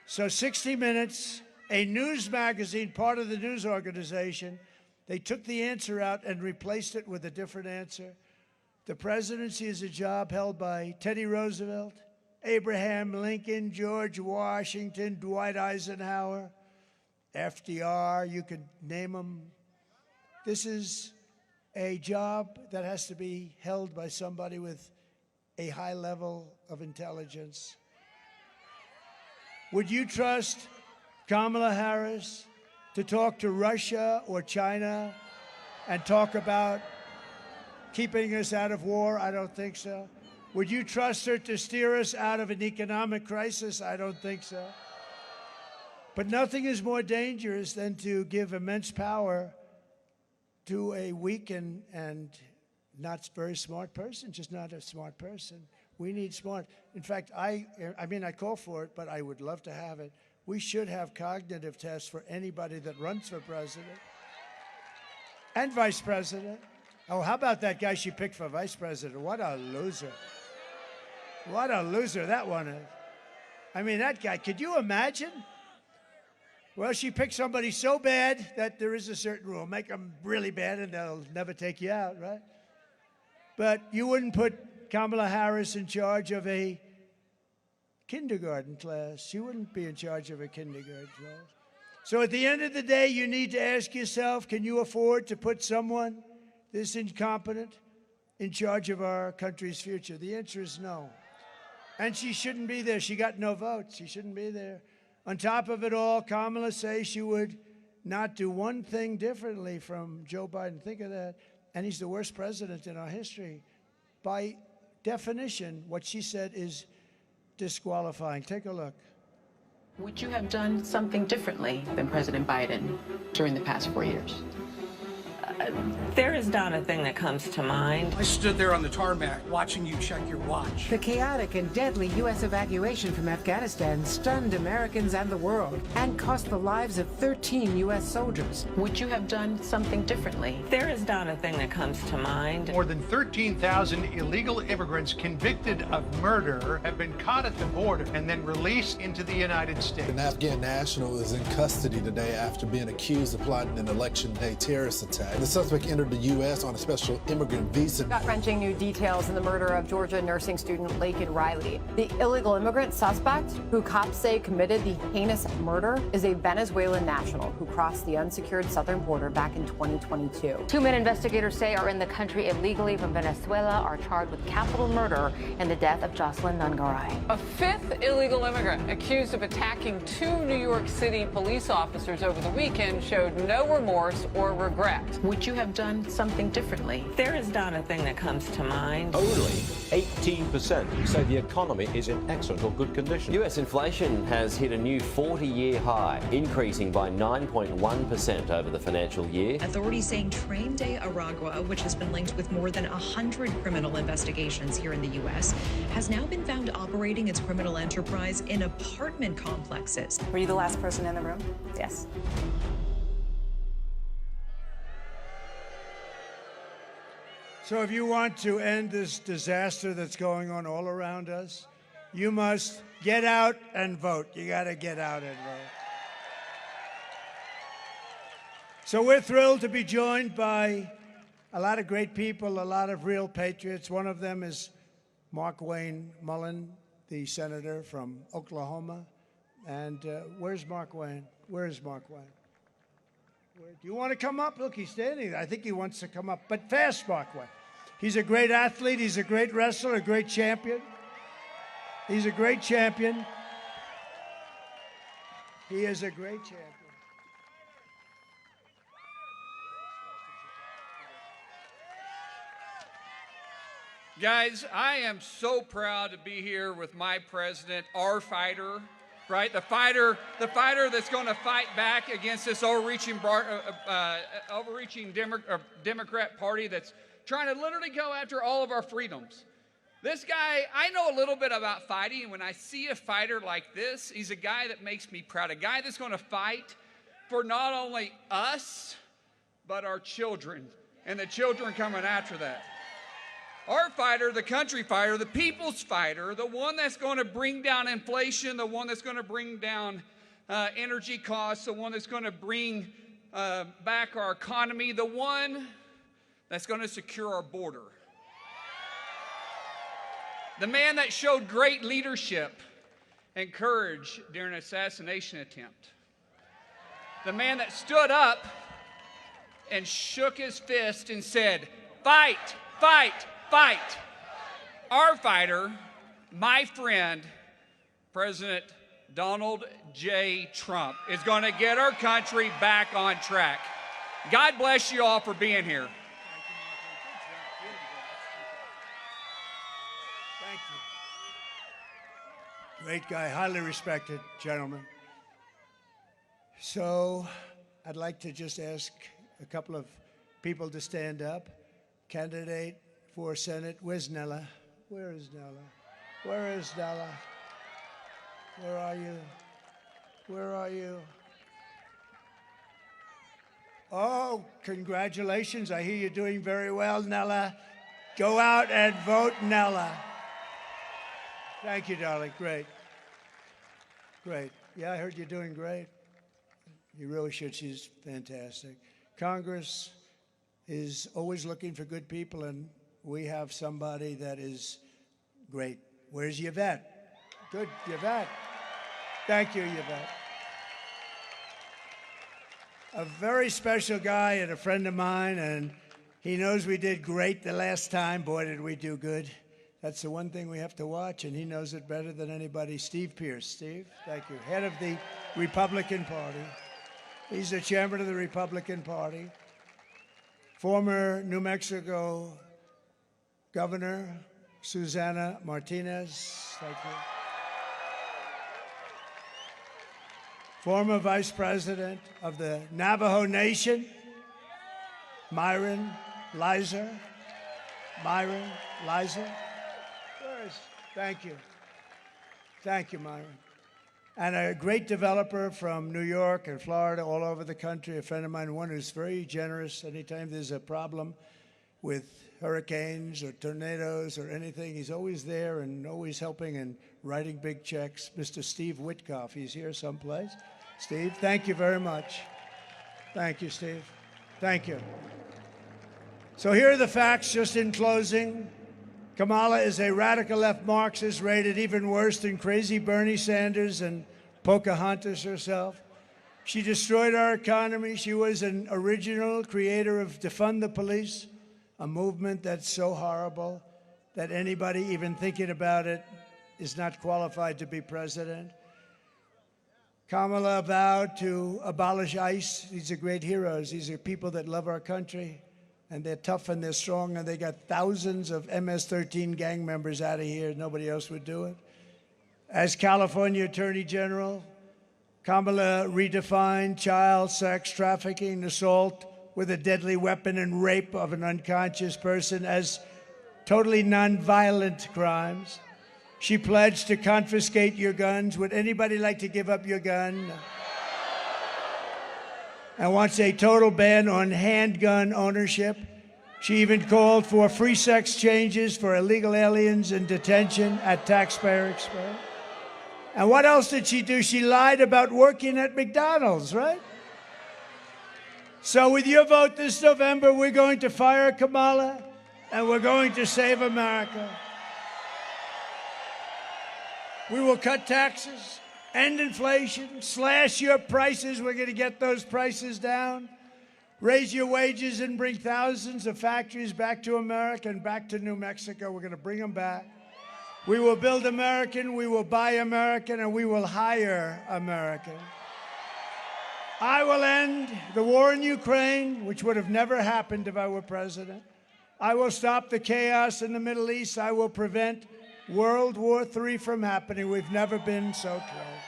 So 60 Minutes, a news magazine, part of the news organization, they took the answer out and replaced it with a different answer. The presidency is a job held by Teddy Roosevelt, Abraham Lincoln, George Washington, Dwight Eisenhower, FDR, you could name them. This is a job that has to be held by somebody with a high level of intelligence. Would you trust Kamala Harris to talk to Russia or China and talk about keeping us out of war? I don't think so. Would you trust her to steer us out of an economic crisis? I don't think so. But nothing is more dangerous than to give immense power to a weak and not very smart person, just not a smart person. We need smart. In fact, I call for it, but I would love to have it. We should have cognitive tests for anybody that runs for president and vice president. Oh, how about that guy she picked for vice president? What a loser. What a loser that one is. I mean, that guy, could you imagine? Well, she picked somebody so bad that there is a certain rule. Make them really bad and they'll never take you out, right? But you wouldn't put Kamala Harris in charge of a kindergarten class. She wouldn't be in charge of a kindergarten class. So at the end of the day, you need to ask yourself, can you afford to put someone this incompetent in charge of our country's future? The answer is no. And she shouldn't be there. She got no votes. She shouldn't be there. On top of it all, Kamala says she would not do one thing differently from Joe Biden. Think of that. And he's the worst president in our history. By definition, what she said is disqualifying. Take a look. Would you have done something differently than President Biden during the past 4 years? There is not a thing that comes to mind. I stood there on the tarmac watching you check your watch. The chaotic and deadly U.S. evacuation from Afghanistan stunned Americans and the world and cost the lives of 13 U.S. soldiers. Would you have done something differently? There is not a thing that comes to mind. More than 13,000 illegal immigrants convicted of murder have been caught at the border and then released into the United States. An Afghan national is in custody today after being accused of plotting an election day terrorist attack. The suspect entered the U.S. on a special immigrant visa. Gut-wrenching new details in the murder of Georgia nursing student Laken Riley. The illegal immigrant suspect, who cops say committed the heinous murder, is a Venezuelan national who crossed the unsecured southern border back in 2022. 2 men investigators say are in the country illegally from Venezuela are charged with capital murder in the death of Jocelyn Nungaray. A fifth illegal immigrant accused of attacking 2 New York City police officers over the weekend showed no remorse or regret. Would you have done something differently? There is not a thing that comes to mind. Only 18% say the economy is in excellent or good condition. US inflation has hit a new 40-year high, increasing by 9.1% over the financial year. Authorities saying Train de Aragua, which has been linked with more than 100 criminal investigations here in the U.S., has now been found operating its criminal enterprise in apartment complexes. Were you the last person in the room? Yes. So if you want to end this disaster that's going on all around us, you must get out and vote. You got to get out and vote. So we're thrilled to be joined by a lot of great people, a lot of real patriots. One of them is Mark Wayne Mullen, the senator from Oklahoma. And where's Mark Wayne? Where is Mark Wayne? Do you want to come up? Look, he's standing there. I think he wants to come up, but fast, Mark Wayne. He's a great athlete. He's a great wrestler, a great champion. He's a great champion. He is a great champion. Guys, I am so proud to be here with my president, our fighter, right? The fighter that's going to fight back against this overreaching Democrat Party that's trying to literally go after all of our freedoms. This guy, I know a little bit about fighting, and when I see a fighter like this, he's a guy that makes me proud, a guy that's going to fight for not only us, but our children, and the children coming after that. Our fighter, the country fighter, the people's fighter, the one that's going to bring down inflation, the one that's going to bring down energy costs, the one that's going to bring back our economy, the one that's going to secure our border. The man that showed great leadership and courage during an assassination attempt. The man that stood up and shook his fist and said, "Fight, fight, fight." Our fighter, my friend, President Donald J. Trump, is going to get our country back on track. God bless you all for being here. Thank you. Great guy, highly respected gentleman. So I'd like to just ask a couple of people to stand up. Candidate for Senate, where's Nella? Where is Nella? Where is Nella? Where are you? Where are you? Oh, congratulations. I hear you're doing very well, Nella. Go out and vote, Nella. Thank you, darling. Great. Great. Yeah, I heard you're doing great. You really should. She's fantastic. Congress is always looking for good people, and we have somebody that is great. Where's Yvette? Good, Yvette. Thank you, Yvette. A very special guy and a friend of mine, and he knows we did great the last time. Boy, did we do good. That's the one thing we have to watch, and he knows it better than anybody. Steve Pierce. Steve, thank you. Head of the Republican Party. He's the chairman of the Republican Party. Former New Mexico Governor Susana Martinez. Thank you. Former Vice President of the Navajo Nation, Myron Lizer. Myron Lizer. Thank you. Thank you, Myron. And a great developer from New York and Florida, all over the country, a friend of mine, one who's very generous. Anytime there's a problem with hurricanes or tornadoes or anything, he's always there and always helping and writing big checks. Mr. Steve Witkoff, he's here someplace. Steve, thank you very much. Thank you, Steve. Thank you. So here are the facts, just in closing. Kamala is a radical left Marxist, rated even worse than crazy Bernie Sanders and Pocahontas herself. She destroyed our economy. She was an original creator of Defund the Police, a movement that's so horrible that anybody even thinking about it is not qualified to be president. Kamala vowed to abolish ICE. These are great heroes. These are people that love our country. And they're tough and they're strong, and they got thousands of MS-13 gang members out of here. Nobody else would do it. As California Attorney General, Kamala redefined child sex trafficking, assault with a deadly weapon, and rape of an unconscious person as totally nonviolent crimes. She pledged to confiscate your guns. Would anybody like to give up your gun? And wants a total ban on handgun ownership. She even called for free sex changes for illegal aliens in detention at taxpayer expense. And what else did she do? She lied about working at McDonald's, right? So with your vote this November, we're going to fire Kamala, and we're going to save America. We will cut taxes, end inflation, slash your prices. We're going to get those prices down. Raise your wages and bring thousands of factories back to America and back to New Mexico. We're going to bring them back. We will build American, we will buy American, and we will hire American. I will end the war in Ukraine, which would have never happened if I were president. I will stop the chaos in the Middle East. I will prevent World War III from happening. We've never been so close.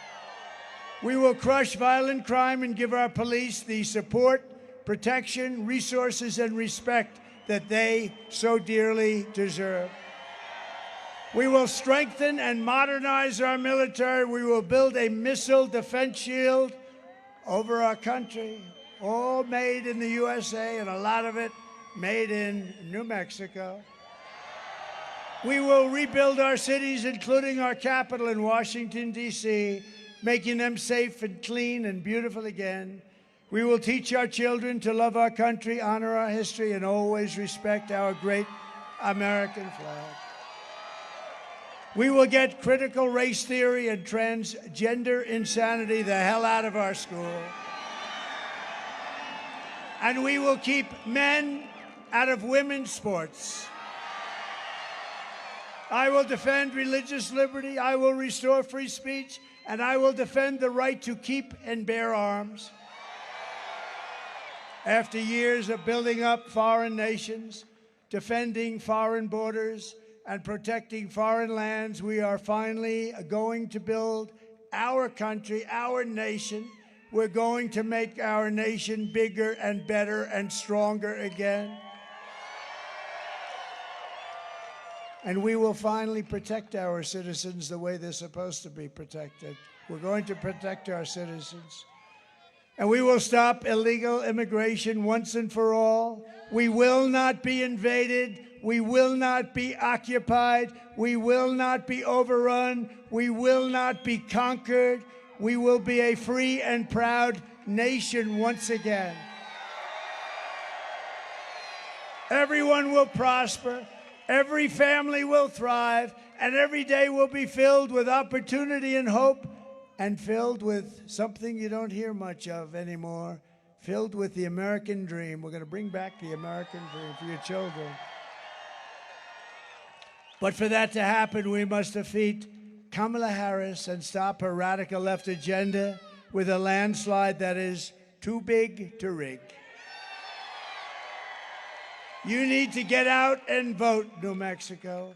We will crush violent crime and give our police the support, protection, resources, and respect that they so dearly deserve. We will strengthen and modernize our military. We will build a missile defense shield over our country, all made in the USA, and a lot of it made in New Mexico. We will rebuild our cities, including our capital in Washington, D.C., making them safe and clean and beautiful again. We will teach our children to love our country, honor our history, and always respect our great American flag. We will get critical race theory and transgender insanity the hell out of our school. And we will keep men out of women's sports. I will defend religious liberty, I will restore free speech, and I will defend the right to keep and bear arms. After years of building up foreign nations, defending foreign borders, and protecting foreign lands, we are finally going to build our country, our nation. We're going to make our nation bigger and better and stronger again. And we will finally protect our citizens the way they're supposed to be protected. We're going to protect our citizens. And we will stop illegal immigration once and for all. We will not be invaded. We will not be occupied. We will not be overrun. We will not be conquered. We will be a free and proud nation once again. Everyone will prosper. Every family will thrive, and every day will be filled with opportunity and hope, and filled with something you don't hear much of anymore, filled with the American dream. We're going to bring back the American dream for your children. But for that to happen, we must defeat Kamala Harris and stop her radical left agenda with a landslide that is too big to rig. You need to get out and vote, New Mexico.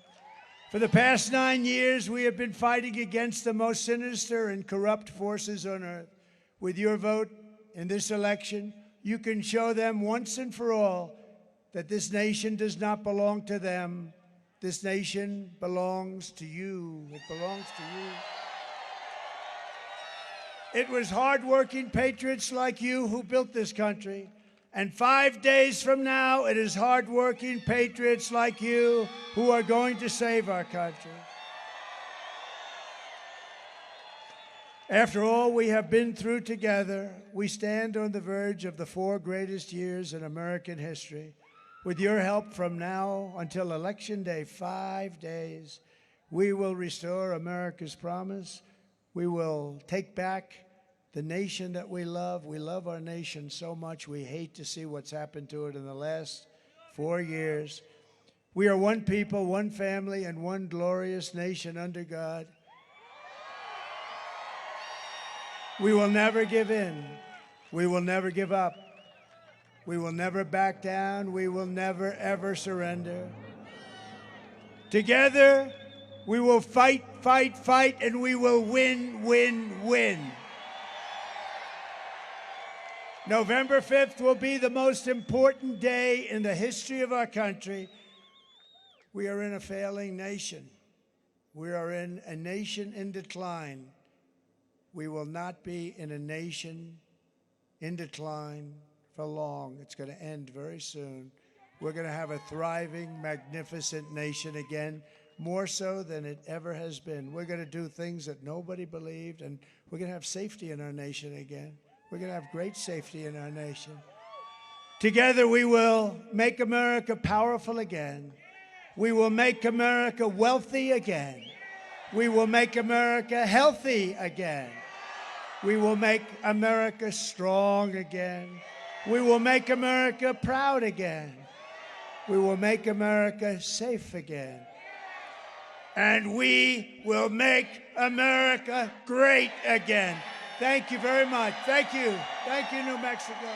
For the past 9 years, we have been fighting against the most sinister and corrupt forces on earth. With your vote in this election, you can show them once and for all that this nation does not belong to them. This nation belongs to you. It belongs to you. It was hardworking patriots like you who built this country. And 5 days from now, it is hardworking patriots like you who are going to save our country. After all we have been through together, we stand on the verge of the 4 greatest years in American history. With your help from now until Election Day, 5 days, we will restore America's promise. We will take back the nation that we love. We love our nation so much. We hate to see what's happened to it in the last 4 years. We are one people, one family, and one glorious nation under God. We will never give in. We will never give up. We will never back down. We will never, ever surrender. Together, we will fight, fight, fight, and we will win, win, win. November 5th will be the most important day in the history of our country. We are in a failing nation. We are in a nation in decline. We will not be in a nation in decline for long. It's going to end very soon. We're going to have a thriving, magnificent nation again, more so than it ever has been. We're going to do things that nobody believed, and we're going to have safety in our nation again. We're going to have great safety in our nation. Together, we will make America powerful again. We will make America wealthy again. We will make America healthy again. We will make America strong again. We will make America proud again. We will make America safe again. And we will make America great again. Thank you very much. Thank you. Thank you, New Mexico.